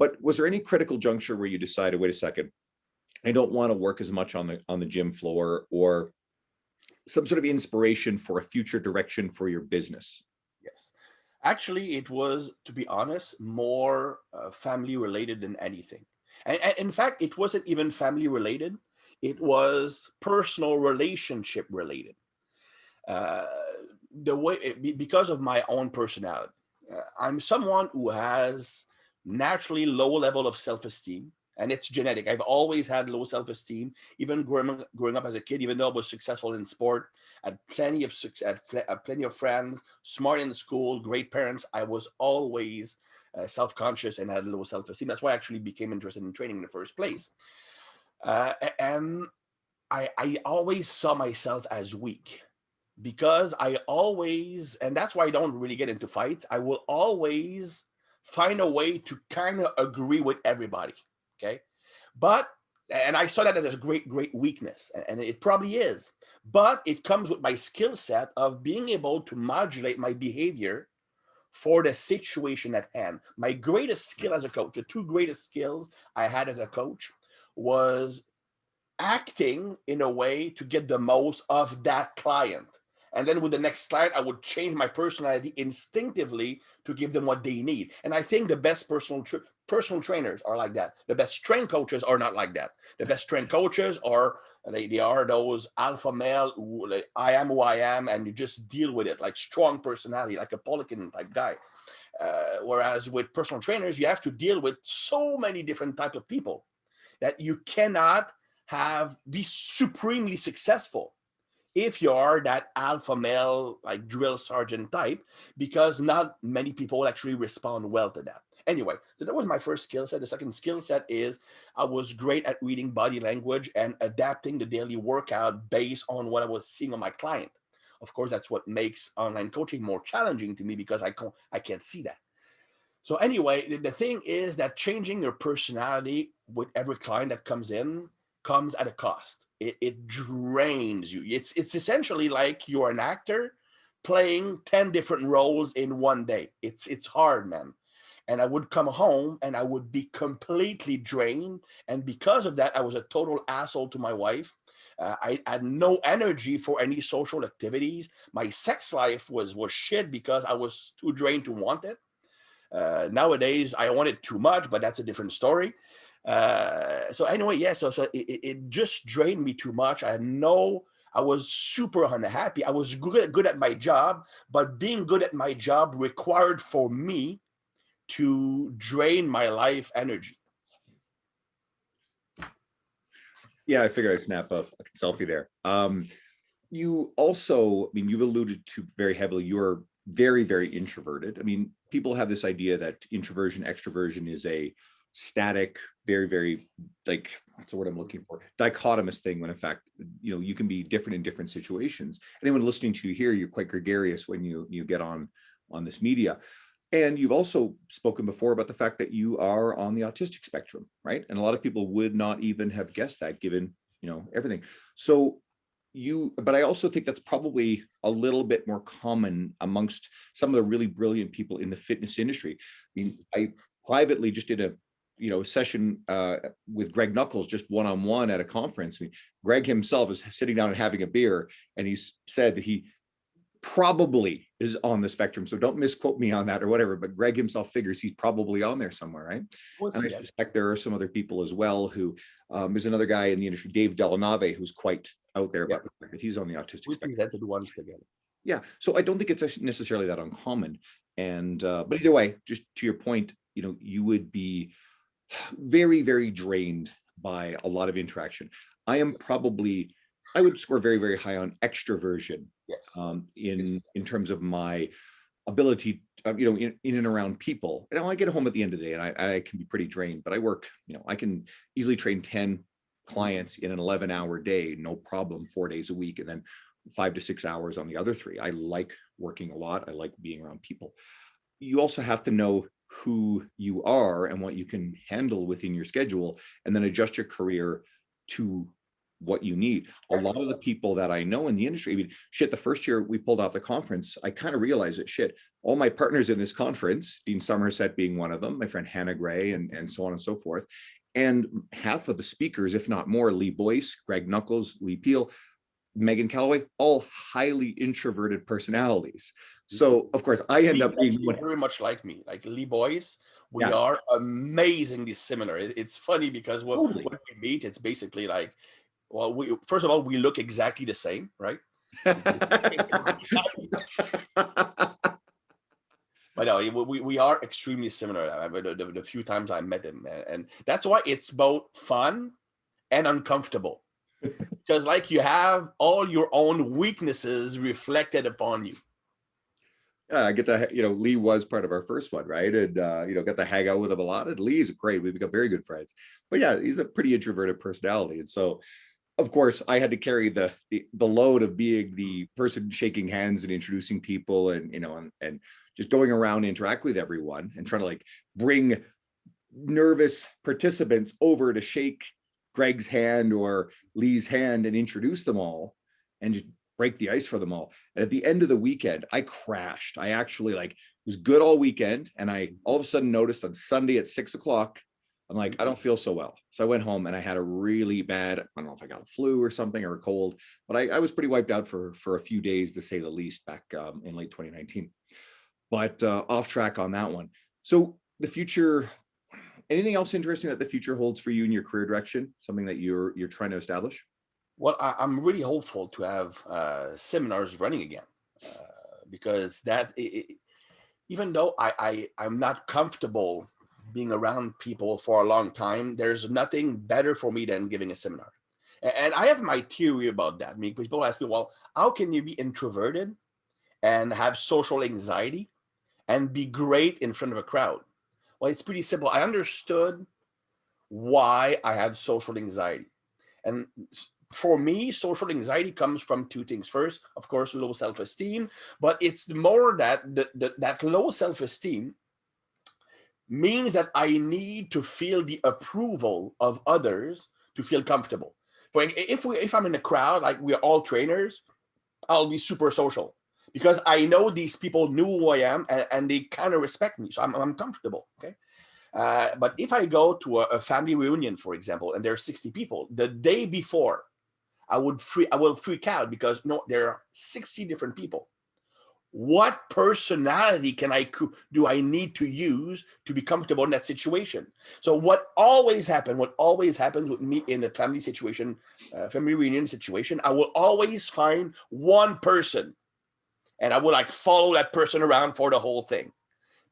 [SPEAKER 1] But was there any critical juncture where you decided, wait a second, I don't want to work as much on the gym floor, or some sort of inspiration for a future direction for your business?
[SPEAKER 2] Yes. Actually, it was, to be honest, more family related than anything. And in fact, it wasn't even family related. It was personal relationship related. Uh, the way because of my own personality, I'm someone who has naturally low level of self-esteem, and it's genetic. I've always had low self-esteem, even growing up as a kid. Even though I was successful in sport, had plenty of success, had plenty of friends, smart in school, great parents, I was always self-conscious and had low self-esteem. That's why I actually became interested in training in the first place. And I always saw myself as weak, because I always, and that's why I don't really get into fights. I will always find a way to kind of agree with everybody. Okay. But, and I saw that as a great weakness, and it probably is, but it comes with my skill set of being able to modulate my behavior for the situation at hand. My greatest skill as a coach, the two greatest skills I had as a coach, was acting in a way to get the most of that client. And then with the next client, I would change my personality instinctively to give them what they need. And I think the best personal trainers are like that. The best strength coaches are not like that. The best strength coaches are, they are those alpha male who, like, I am who I am, and you just deal with it, like strong personality, like a Polican type guy. Whereas with personal trainers, you have to deal with so many different types of people that you cannot be supremely successful if you are that alpha male, like drill sergeant type, because not many people will actually respond well to that. Anyway, so that was my first skill set. The second skill set is I was great at reading body language and adapting the daily workout based on what I was seeing on my client. Of course, that's what makes online coaching more challenging to me, because I can't see that. So anyway, the thing is that changing your personality with every client that comes in comes at a cost. It drains you. It's essentially like you're an actor playing 10 different roles in one day. It's hard, man. And I would come home and I would be completely drained. And because of that, I was a total asshole to my wife. I had no energy for any social activities. My sex life was shit because I was too drained to want it. Nowadays, I want it too much, but that's a different story. So anyway, yeah, so it just drained me too much. I was super unhappy. I was good at my job, but being good at my job required for me to drain my life energy.
[SPEAKER 1] Yeah, I figured I'd snap a selfie there. You also, I mean, you've alluded to very heavily, you're very introverted. I mean, people have this idea that introversion, extroversion is a static, very, like, what's the word I'm looking for? Dichotomous thing, when in fact, you can be different in different situations. Anyone listening to you here, you're quite gregarious when you get on this media. And you've also spoken before about the fact that you are on the autistic spectrum, right? And a lot of people would not even have guessed that, given, everything. So but I also think that's probably a little bit more common amongst some of the really brilliant people in the fitness industry. I mean, I privately just did a session with Greg Knuckles, just one-on-one at a conference. I mean, Greg himself is sitting down and having a beer, and he's said that he probably is on the spectrum. So don't misquote me on that or whatever, but Greg himself figures he's probably on there somewhere, right? And I suspect there are some other people as well who, there's another guy in the industry, Dave Delanave, who's quite out there about the fact that he's on the autistic
[SPEAKER 2] We
[SPEAKER 1] spectrum.
[SPEAKER 2] presented once together.
[SPEAKER 1] Yeah, so I don't think it's necessarily that uncommon. And but either way, just to your point, you would be very drained by a lot of interaction. I would score very high on extroversion.
[SPEAKER 2] Yes.
[SPEAKER 1] In terms of my ability, in and around people. I get home at the end of the day, and I can be pretty drained. But I work, I can easily train 10 clients in an 11-hour day, no problem, 4 days a week, and then 5 to 6 hours on the other 3. I like working a lot. I like being around people. You also have to know who you are and what you can handle within your schedule, and then adjust your career to what you need. A lot of the people that I know in the industry, I mean, shit, the first year we pulled off the conference, I kind of realized that shit, all my partners in this conference, Dean Somerset being one of them, my friend Hannah Gray, and so on and so forth, and half of the speakers, if not more, Lee Boyce, Greg Nuckols, Lee Peel, Megan Calloway, all highly introverted personalities. So of course I end up being
[SPEAKER 2] very much like me, like Lee Boyce. We
[SPEAKER 1] yeah.
[SPEAKER 2] are amazingly similar. It's funny because
[SPEAKER 1] Totally.
[SPEAKER 2] when we meet, it's basically like, well, we first of all, we look exactly the same, right? But no, we are extremely similar. The few times I met him, and that's why it's both fun and uncomfortable, because like you have all your own weaknesses reflected upon you.
[SPEAKER 1] Yeah, I get to, Lee was part of our first one, right? And, got to hang out with him a lot. And Lee's great. We become very good friends. But yeah, he's a pretty introverted personality. And so, of course, I had to carry the load of being the person shaking hands and introducing people and just going around, interact with everyone and trying to like bring nervous participants over to shake Greg's hand or Lee's hand and introduce them all and just break the ice for them all. And at the end of the weekend, I crashed. I actually was good all weekend. And I all of a sudden noticed on Sunday at 6 o'clock, I'm like, I don't feel so well. So I went home and I had a really bad, I don't know if I got a flu or something or a cold, but I was pretty wiped out for a few days, to say the least, back in late 2019. But off track on that one. So the future, anything else interesting that the future holds for you in your career direction? Something that you're trying to establish?
[SPEAKER 2] Well, I'm really hopeful to have seminars running again, because even though I'm not comfortable being around people for a long time, there's nothing better for me than giving a seminar. And I have my theory about that. I mean, people ask me, well, how can you be introverted and have social anxiety and be great in front of a crowd? Well, it's pretty simple. I understood why I had social anxiety. And for me, social anxiety comes from two things. First, of course, low self-esteem, but it's more that that low self-esteem means that I need to feel the approval of others to feel comfortable. If I'm in a crowd, like we're all trainers, I'll be super social because I know these people knew who I am and they kind of respect me. So I'm comfortable. Okay. But if I go to a family reunion, for example, and there are 60 people, the day before, I will freak out because no, there are 60 different people. What personality do I need to use to be comfortable in that situation? So what always happens with me in a family situation, family reunion situation, I will always find one person and I will like follow that person around for the whole thing,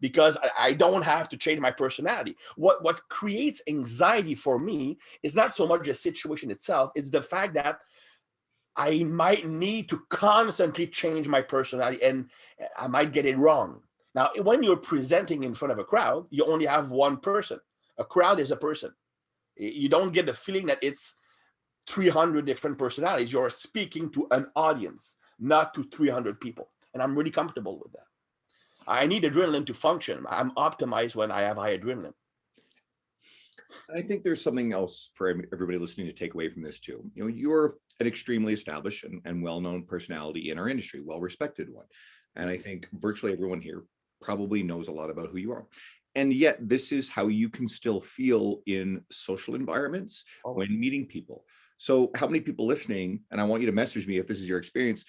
[SPEAKER 2] because I don't have to change my personality. What creates anxiety for me is not so much the situation itself, it's the fact that I might need to constantly change my personality and I might get it wrong. Now, when you're presenting in front of a crowd, you only have one person. A crowd is a person. You don't get the feeling that it's 300 different personalities. You're speaking to an audience, not to 300 people. And I'm really comfortable with that. I need adrenaline to function. I'm optimized when I have high adrenaline.
[SPEAKER 1] I think there's something else for everybody listening to take away from this too. You're an extremely established and well-known personality in our industry, well-respected one. And I think virtually everyone here probably knows a lot about who you are. And yet this is how you can still feel in social environments when meeting people. So how many people listening, and I want you to message me if this is your experience,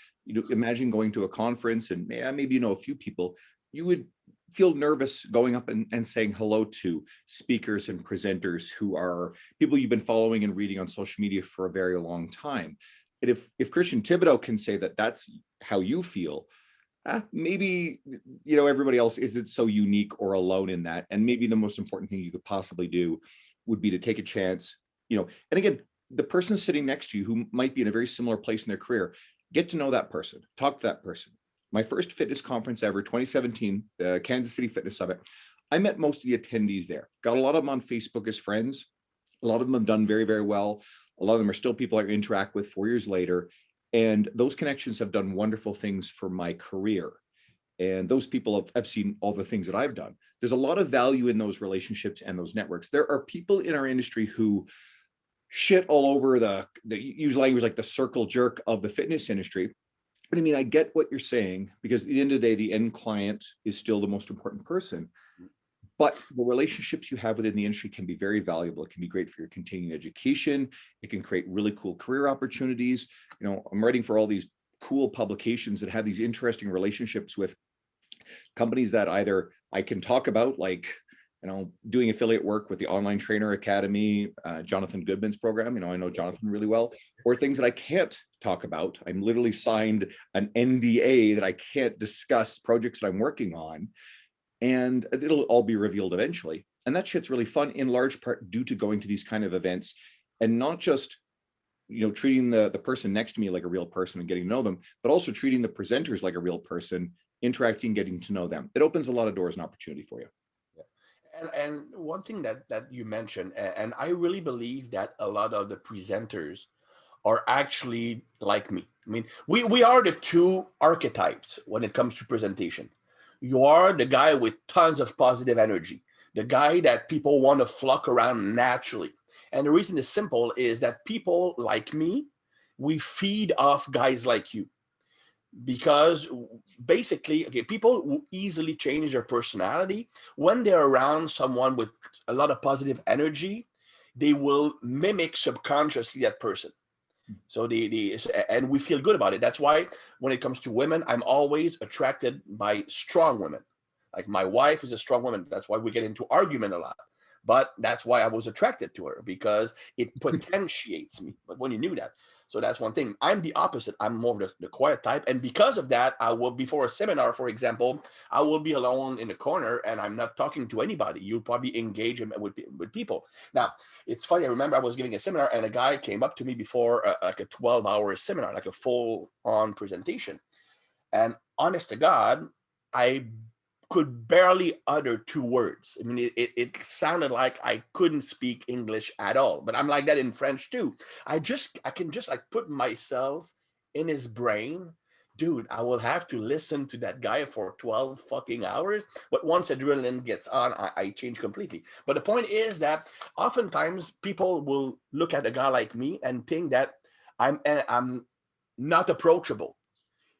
[SPEAKER 1] imagine going to a conference and maybe a few people, you would feel nervous going up and saying hello to speakers and presenters who are people you've been following and reading on social media for a very long time. And if Christian Thibaudeau can say that that's how you feel, maybe everybody else isn't so unique or alone in that. And maybe the most important thing you could possibly do would be to take a chance, and again, the person sitting next to you who might be in a very similar place in their career, get to know that person, talk to that person. My first fitness conference ever, 2017, Kansas City Fitness Summit. I met most of the attendees there. Got a lot of them on Facebook as friends. A lot of them have done very, very well. A lot of them are still people I interact with 4 years later. And those connections have done wonderful things for my career. And those people have seen all the things that I've done. There's a lot of value in those relationships and those networks. There are people in our industry who shit all over the use language like the circle jerk of the fitness industry. But I mean, I get what you're saying, because at the end of the day, the end client is still the most important person. But the relationships you have within the industry can be very valuable. It can be great for your continuing education. It can create really cool career opportunities. You know, I'm writing for all these cool publications that have these interesting relationships with companies that either I can talk about, like, you know, doing affiliate work with the Online Trainer Academy, Jonathan Goodman's program. You know, I know Jonathan really well, or things that I can't talk about. I'm literally signed an NDA that I can't discuss projects that I'm working on, and it'll all be revealed eventually. And that shit's really fun, in large part due to going to these kind of events and not just, you know, treating the person next to me like a real person and getting to know them, but also treating the presenters like a real person, interacting, getting to know them. It opens a lot of doors and opportunity for you.
[SPEAKER 2] And one thing that you mentioned, and I really believe that a lot of the presenters are actually like me. I mean, we are the two archetypes when it comes to presentation. You are the guy with tons of positive energy, the guy that people want to flock around naturally. And the reason is simple, is that people like me, we feed off guys like you. Because basically, okay, people will easily change their personality when they're around someone with a lot of positive energy. They will mimic subconsciously that person. So and we feel good about it. That's why when it comes to women, I'm always attracted by strong women. Like my wife is a strong woman. That's why we get into argument a lot. But that's why I was attracted to her, because it potentiates me. But when you knew that, so that's one thing. I'm the opposite. I'm more of the quiet type. And because of that, I will, before a seminar, for example, I will be alone in the corner and I'm not talking to anybody. You'll probably engage with people. Now, it's funny. I remember I was giving a seminar and a guy came up to me before like a 12-hour seminar, like a full-on presentation. And honest to God, I could barely utter 2 words. I mean, it sounded like I couldn't speak English at all. But I'm like that in French too. I can just like put myself in his brain. Dude, I will have to listen to that guy for 12 fucking hours. But once adrenaline gets on, I change completely. But the point is that oftentimes people will look at a guy like me and think that I'm not approachable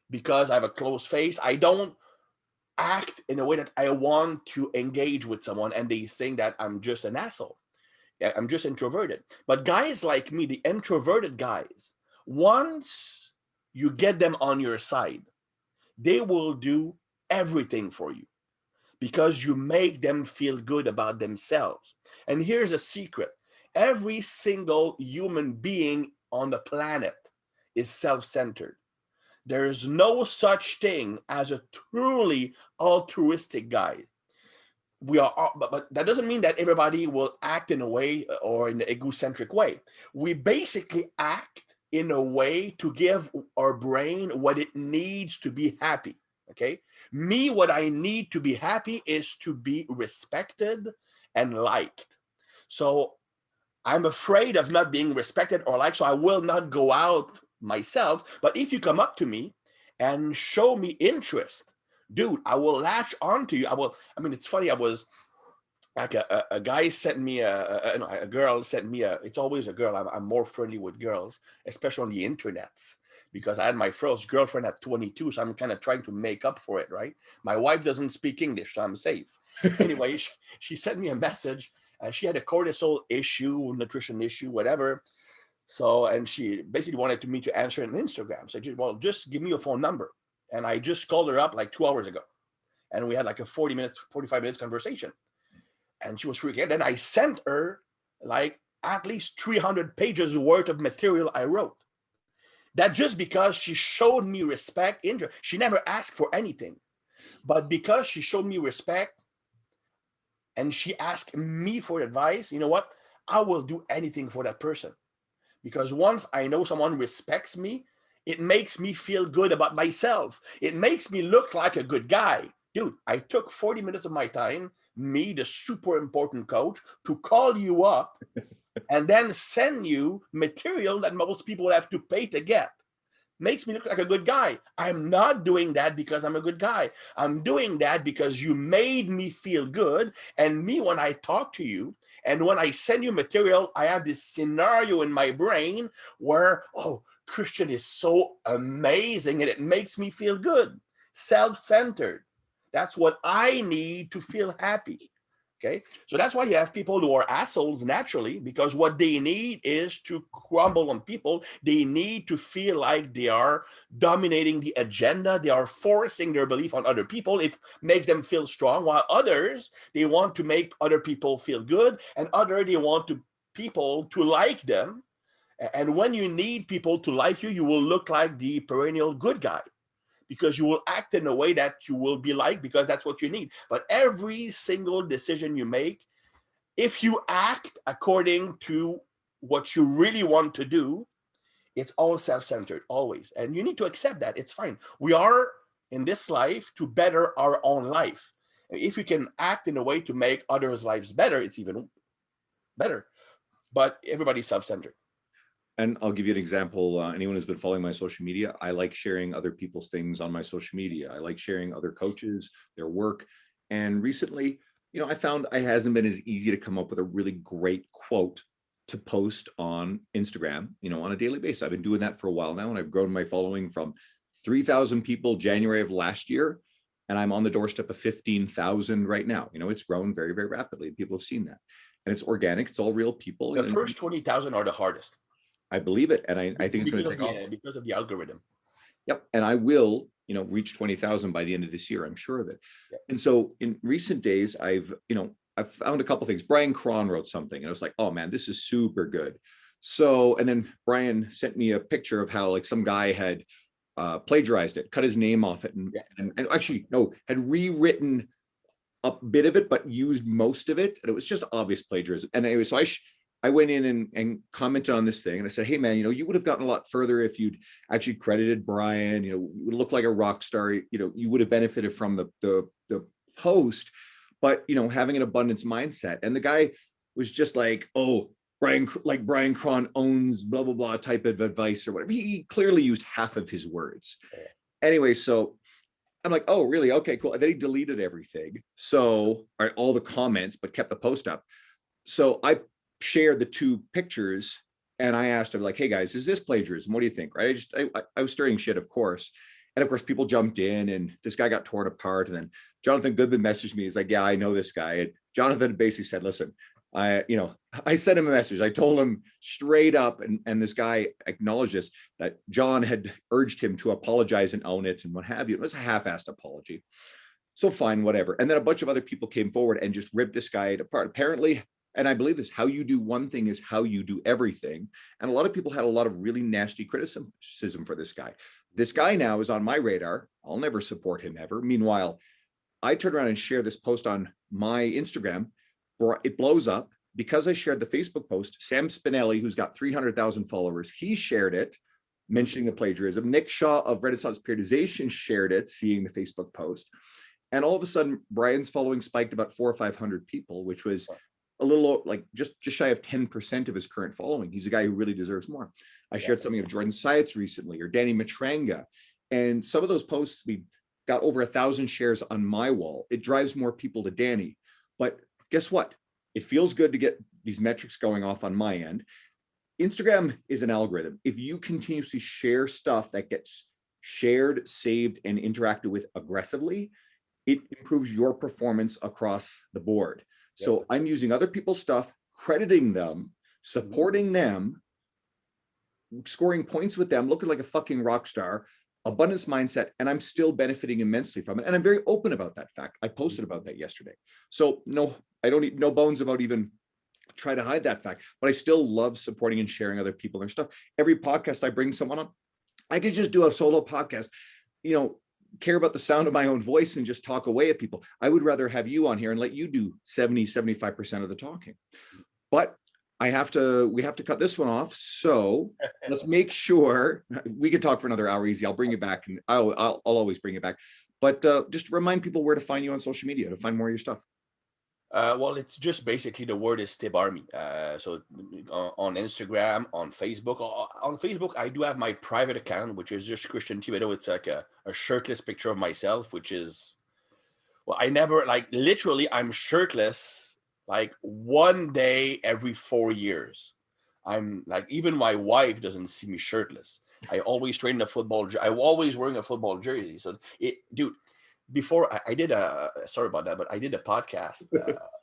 [SPEAKER 2] because I have a closed face. I don't act in a way that I want to engage with someone, and they think that I'm just an asshole. I'm just introverted. But guys like me, the introverted guys, once you get them on your side, they will do everything for you because you make them feel good about themselves. And here's a secret. Every single human being on the planet is self-centered. There's no such thing as a truly altruistic guy. We are, but that doesn't mean that everybody will act in a way or in an egocentric way. We basically act in a way to give our brain what it needs to be happy. Okay. Me, what I need to be happy is to be respected and liked. So I'm afraid of not being respected or liked, so I will not go out myself. But if you come up to me and show me interest, dude, I will latch on to you. I mean, it's funny. I was like a guy sent me a girl sent me it's always a girl. I'm more friendly with girls, especially on the internet, because I had my first girlfriend at 22. So I'm kind of trying to make up for it, right? My wife doesn't speak English, so I'm safe. Anyway, she sent me a message. She had a cortisol issue, nutrition issue, whatever. So, and she basically wanted me to answer on Instagram. So I said, well, just give me your phone number. And I just called her up like 2 hours ago. And we had like a 45 minutes conversation. And she was freaking out. Then I sent her like at least 300 pages worth of material I wrote. That just because she showed me respect, she never asked for anything. But because she showed me respect, and she asked me for advice, you know what? I will do anything for that person. Because once I know someone respects me, it makes me feel good about myself. It makes me look like a good guy. Dude, I took 40 minutes of my time, me, the super important coach, to call you up and then send you material that most people have to pay to get. makes me look like a good guy. I'm not doing that because I'm a good guy. I'm doing that because you made me feel good. And me, when I talk to you and when I send you material, I have this scenario in my brain where, oh, Christian is so amazing and it makes me feel good. Self-centered. That's what I need to feel happy. Okay, so that's why you have people who are assholes naturally, because what they need is to crumble on people. They need to feel like they are dominating the agenda. They are forcing their belief on other people. It makes them feel strong, while others, they want to make other people feel good, and they want people to like them. And when you need people to like you, you will look like the perennial good guy, because you will act in a way that you will be liked, because that's what you need. But every single decision you make, if you act according to what you really want to do, it's all self-centered, always. And you need to accept that. It's fine. We are in this life to better our own life. And if we can act in a way to make others' lives better, it's even better. But everybody's self-centered.
[SPEAKER 1] And I'll give you an example. Anyone who's been following my social media, I like sharing other people's things on my social media. I like sharing other coaches, their work. And recently, I found it hasn't been as easy to come up with a really great quote to post on Instagram, on a daily basis. I've been doing that for a while now, and I've grown my following from 3,000 people January of last year, and I'm on the doorstep of 15,000 right now. It's grown very, very rapidly. People have seen that. And it's organic. It's all real people.
[SPEAKER 2] The first 20,000 are the hardest.
[SPEAKER 1] I believe it. And I think it's going to take off.
[SPEAKER 2] Because of the algorithm.
[SPEAKER 1] Yep. And I will, reach 20,000 by the end of this year. I'm sure of it. Yep. And so in recent days, I've found a couple of things. Brian Cron wrote something and I was like, oh man, this is super good. So, and then Brian sent me a picture of how like some guy had plagiarized it, cut his name off it, and actually, no, had rewritten a bit of it, but used most of it. And it was just obvious plagiarism. And anyway, so I went in and commented on this thing, and I said, hey man, you would have gotten a lot further if you'd actually credited Brian. You would look like a rock star. You would have benefited from the post, but having an abundance mindset. And the guy was just like, oh, Brian Cron owns blah blah blah type of advice or whatever. He clearly used half of his words. Anyway, so I'm like, oh really? Okay, cool. And then he deleted everything, so all the comments, but kept the post up. So I shared the two pictures and I asked him like, hey guys, is this plagiarism? What do you think? Right? I was stirring shit, of course. And of course people jumped in and this guy got torn apart. And then Jonathan Goodman messaged me. He's like, yeah, I know this guy. And Jonathan basically said, listen, I sent him a message. I told him straight up, and this guy acknowledged this, that John had urged him to apologize and own it and what have you. It was a half-assed apology. So fine, whatever. And then a bunch of other people came forward and just ripped this guy apart. Apparently, and I believe this, how you do one thing is how you do everything. And a lot of people had a lot of really nasty criticism for this guy. This guy now is on my radar. I'll never support him ever. Meanwhile, I turn around and share this post on my Instagram. It blows up because I shared the Facebook post. Sam Spinelli, who's got 300,000 followers, he shared it, mentioning the plagiarism. Nick Shaw of Renaissance Periodization shared it, seeing the Facebook post. And all of a sudden, Brian's following spiked about 400 or 500 people, which was a little like just shy of 10% of his current following. He's a guy who really deserves more. I shared something of Jordan Syatt recently, or Danny Matranga. And some of those posts, we got over 1,000 shares on my wall. It drives more people to Danny. But guess what? It feels good to get these metrics going off on my end. Instagram is an algorithm. If you continuously share stuff that gets shared, saved, and interacted with aggressively, it improves your performance across the board. So I'm using other people's stuff, crediting them, supporting them, scoring points with them, looking like a fucking rock star, abundance mindset, and I'm still benefiting immensely from it. And I'm very open about that fact. I posted about that yesterday. So no, I don't need no bones about even try to hide that fact, but I still love supporting and sharing other people and their stuff. Every podcast I bring someone on, I could just do a solo podcast, care about the sound of my own voice and just talk away at people. I would rather have you on here and let you do 70-75% of the talking. But we have to cut this one off. So let's make sure we can talk for another hour easy. I'll bring it back, and I'll always bring it back. But just remind people where to find you on social media to find more of your stuff.
[SPEAKER 2] Well, it's just basically the word is Tib Army. So on Instagram, on Facebook. On Facebook, I do have my private account, which is just Christian Thibaudeau. It's like a shirtless picture of myself, which is, well, I never, like, literally, I'm shirtless like one day every 4 years. I'm like, even my wife doesn't see me shirtless. I always train in a football. I'm always wearing a football jersey. So dude, before I did a, sorry about that, but I did a podcast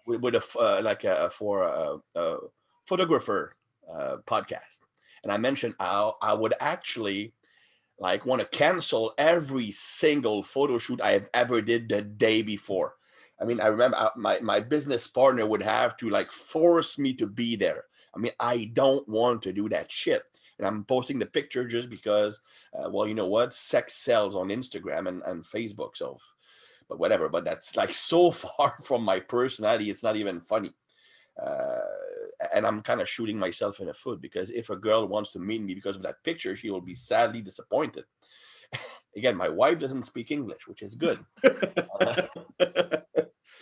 [SPEAKER 2] with a like a for a photographer podcast, and I mentioned how I would actually like want to cancel every single photo shoot I have ever did the day before. I mean, I remember my business partner would have to like force me to be there. I mean, I don't want to do that shit. And I'm posting the picture just because, well, you know what? Sex sells on Instagram and Facebook. So, but whatever. But that's like so far from my personality. It's not even funny. Uh, and I'm kind of shooting myself in the foot because if a girl wants to meet me because of that picture, she will be sadly disappointed. Again, my wife doesn't speak English, which is good.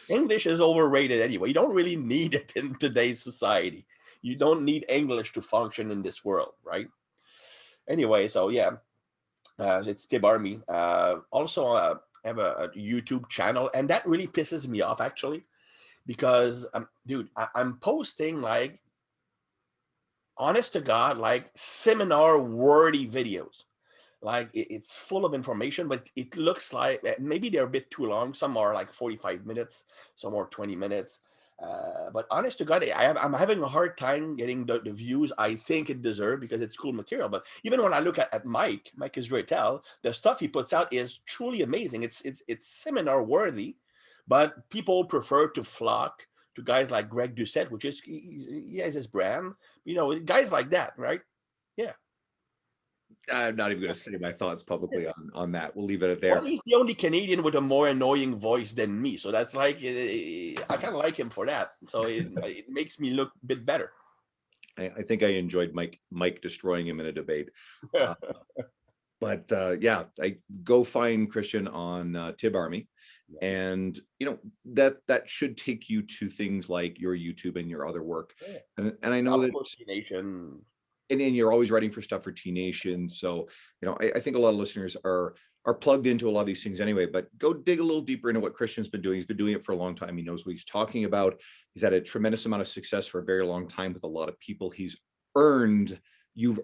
[SPEAKER 2] English is overrated anyway. You don't really need it in today's society. You don't need English to function in this world, right? Anyway, so yeah, it's Tib Army. Also, I have a YouTube channel, and that really pisses me off actually, because dude, I'm posting like, honest to God, like seminar worthy videos. Like it's full of information, but it looks like maybe they're a bit too long. Some are like 45 minutes, some are 20 minutes. But honest to God, I'm having a hard time getting the views I think it deserves because it's cool material. But even when I look at Mike Israetel, the stuff he puts out is truly amazing. It's seminar worthy, but people prefer to flock to guys like Greg Doucette, which is he has his brand. You know, guys like that, right? Yeah.
[SPEAKER 1] I'm not even going to say my thoughts publicly on that. We'll leave it at there.
[SPEAKER 2] Well, he's the only Canadian with a more annoying voice than me, so that's like I kind of like him for that. So it makes me look a bit better.
[SPEAKER 1] I think I enjoyed Mike destroying him in a debate. But yeah, I go find Christian on Tib Army, and that should take you to things like your YouTube and your other work. And I know that
[SPEAKER 2] Nation.
[SPEAKER 1] And you're always writing for stuff for T Nation. So, I think a lot of listeners are plugged into a lot of these things anyway, but go dig a little deeper into what Christian's been doing. He's been doing it for a long time. He knows what he's talking about. He's had a tremendous amount of success for a very long time with a lot of people. You've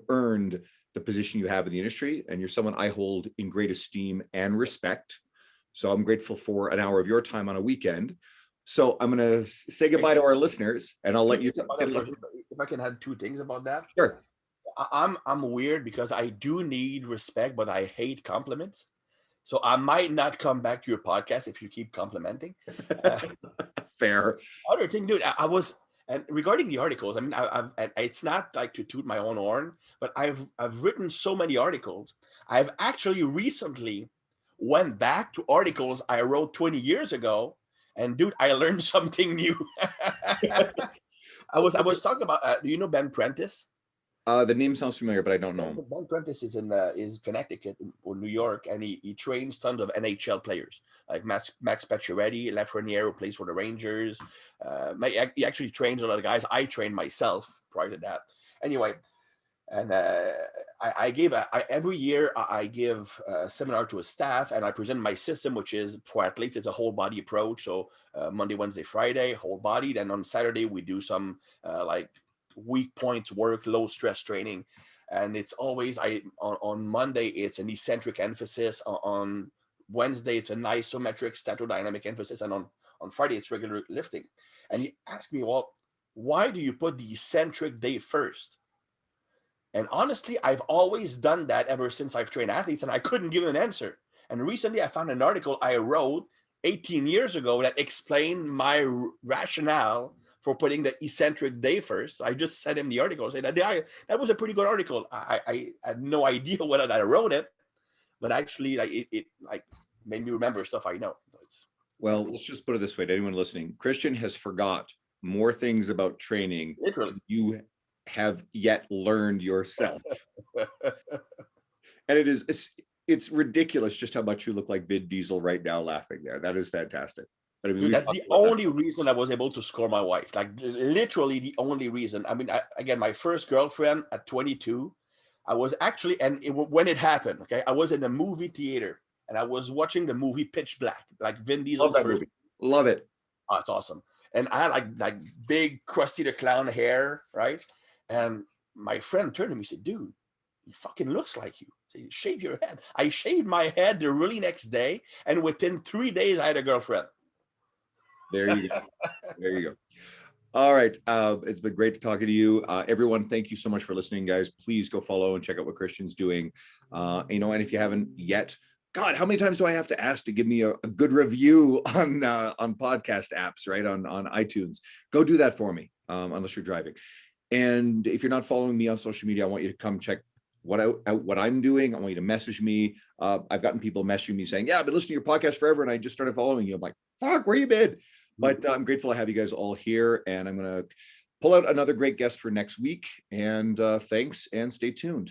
[SPEAKER 1] earned the position you have in the industry, and you're someone I hold in great esteem and respect. So I'm grateful for an hour of your time on a weekend. So I'm going to say goodbye to our listeners, and I'll let you say
[SPEAKER 2] if I can add two things about that.
[SPEAKER 1] Sure.
[SPEAKER 2] I'm weird because I do need respect, but I hate compliments. So I might not come back to your podcast if you keep complimenting.
[SPEAKER 1] Fair.
[SPEAKER 2] Other thing, dude, I was, and regarding the articles, I mean, it's not like to toot my own horn, but I've written so many articles. I've actually recently went back to articles I wrote 20 years ago, and dude, I learned something new. I was talking about, do you know Ben Prentice?
[SPEAKER 1] The name sounds familiar, but I don't know.
[SPEAKER 2] Ben Prentice is Connecticut or New York, and he trains tons of NHL players like Max Pacioretty, Lafreniere, who plays for the Rangers. He actually trains a lot of guys. I trained myself prior to that. Anyway, and every year I give a seminar to a staff, and I present my system, which is for athletes. It's a whole body approach. So Monday, Wednesday, Friday, whole body. Then on Saturday we do some like weak points work, low stress training, and it's always on Monday it's an eccentric emphasis, on Wednesday it's an isometric statodynamic emphasis, and on Friday it's regular lifting. And he asked me, well, why do you put the eccentric day first? And honestly, I've always done that ever since I've trained athletes, and I couldn't give an answer. And recently I found an article I wrote 18 years ago that explained my rationale for putting the eccentric day first. I just sent him the article, say that was a pretty good article. I had no idea whether I wrote it, but actually like it like made me remember stuff I know.
[SPEAKER 1] Well, let's just put it this way to anyone listening. Christian has forgot more things about training
[SPEAKER 2] literally
[SPEAKER 1] than you have yet learned yourself. And it's ridiculous just how much you look like Vin Diesel right now laughing there. That is fantastic. But I mean,
[SPEAKER 2] Dude,
[SPEAKER 1] we've
[SPEAKER 2] that's
[SPEAKER 1] talked
[SPEAKER 2] the
[SPEAKER 1] about that.
[SPEAKER 2] only reason I was able to score my wife. Like literally the only reason. I mean, again, my first girlfriend at 22, I was actually, and when it happened, okay, I was in a movie theater and I was watching the movie Pitch Black, like Vin
[SPEAKER 1] Love
[SPEAKER 2] Diesel's
[SPEAKER 1] that
[SPEAKER 2] first.
[SPEAKER 1] movie. Love it.
[SPEAKER 2] Oh, it's awesome. And I had like big Krusty the Clown hair, right? And my friend turned to me and said, "Dude, he fucking looks like you. So you shave your head." I shaved my head the really next day, and within 3 days, I had a girlfriend.
[SPEAKER 1] There you go. There you go. All right. It's been great to talk to you. Everyone, thank you so much for listening, guys. Please go follow and check out what Christian's doing. And if you haven't yet, God, how many times do I have to ask to give me a good review on podcast apps, right? On iTunes. Go do that for me, unless you're driving. And if you're not following me on social media, I want you to come check what I'm doing. I want you to message me. I've gotten people messaging me saying, "Yeah, I've been listening to your podcast forever, and I just started following you." I'm like, "Fuck, where you been?" But I'm grateful to have you guys all here, and I'm going to pull out another great guest for next week. And thanks, and stay tuned.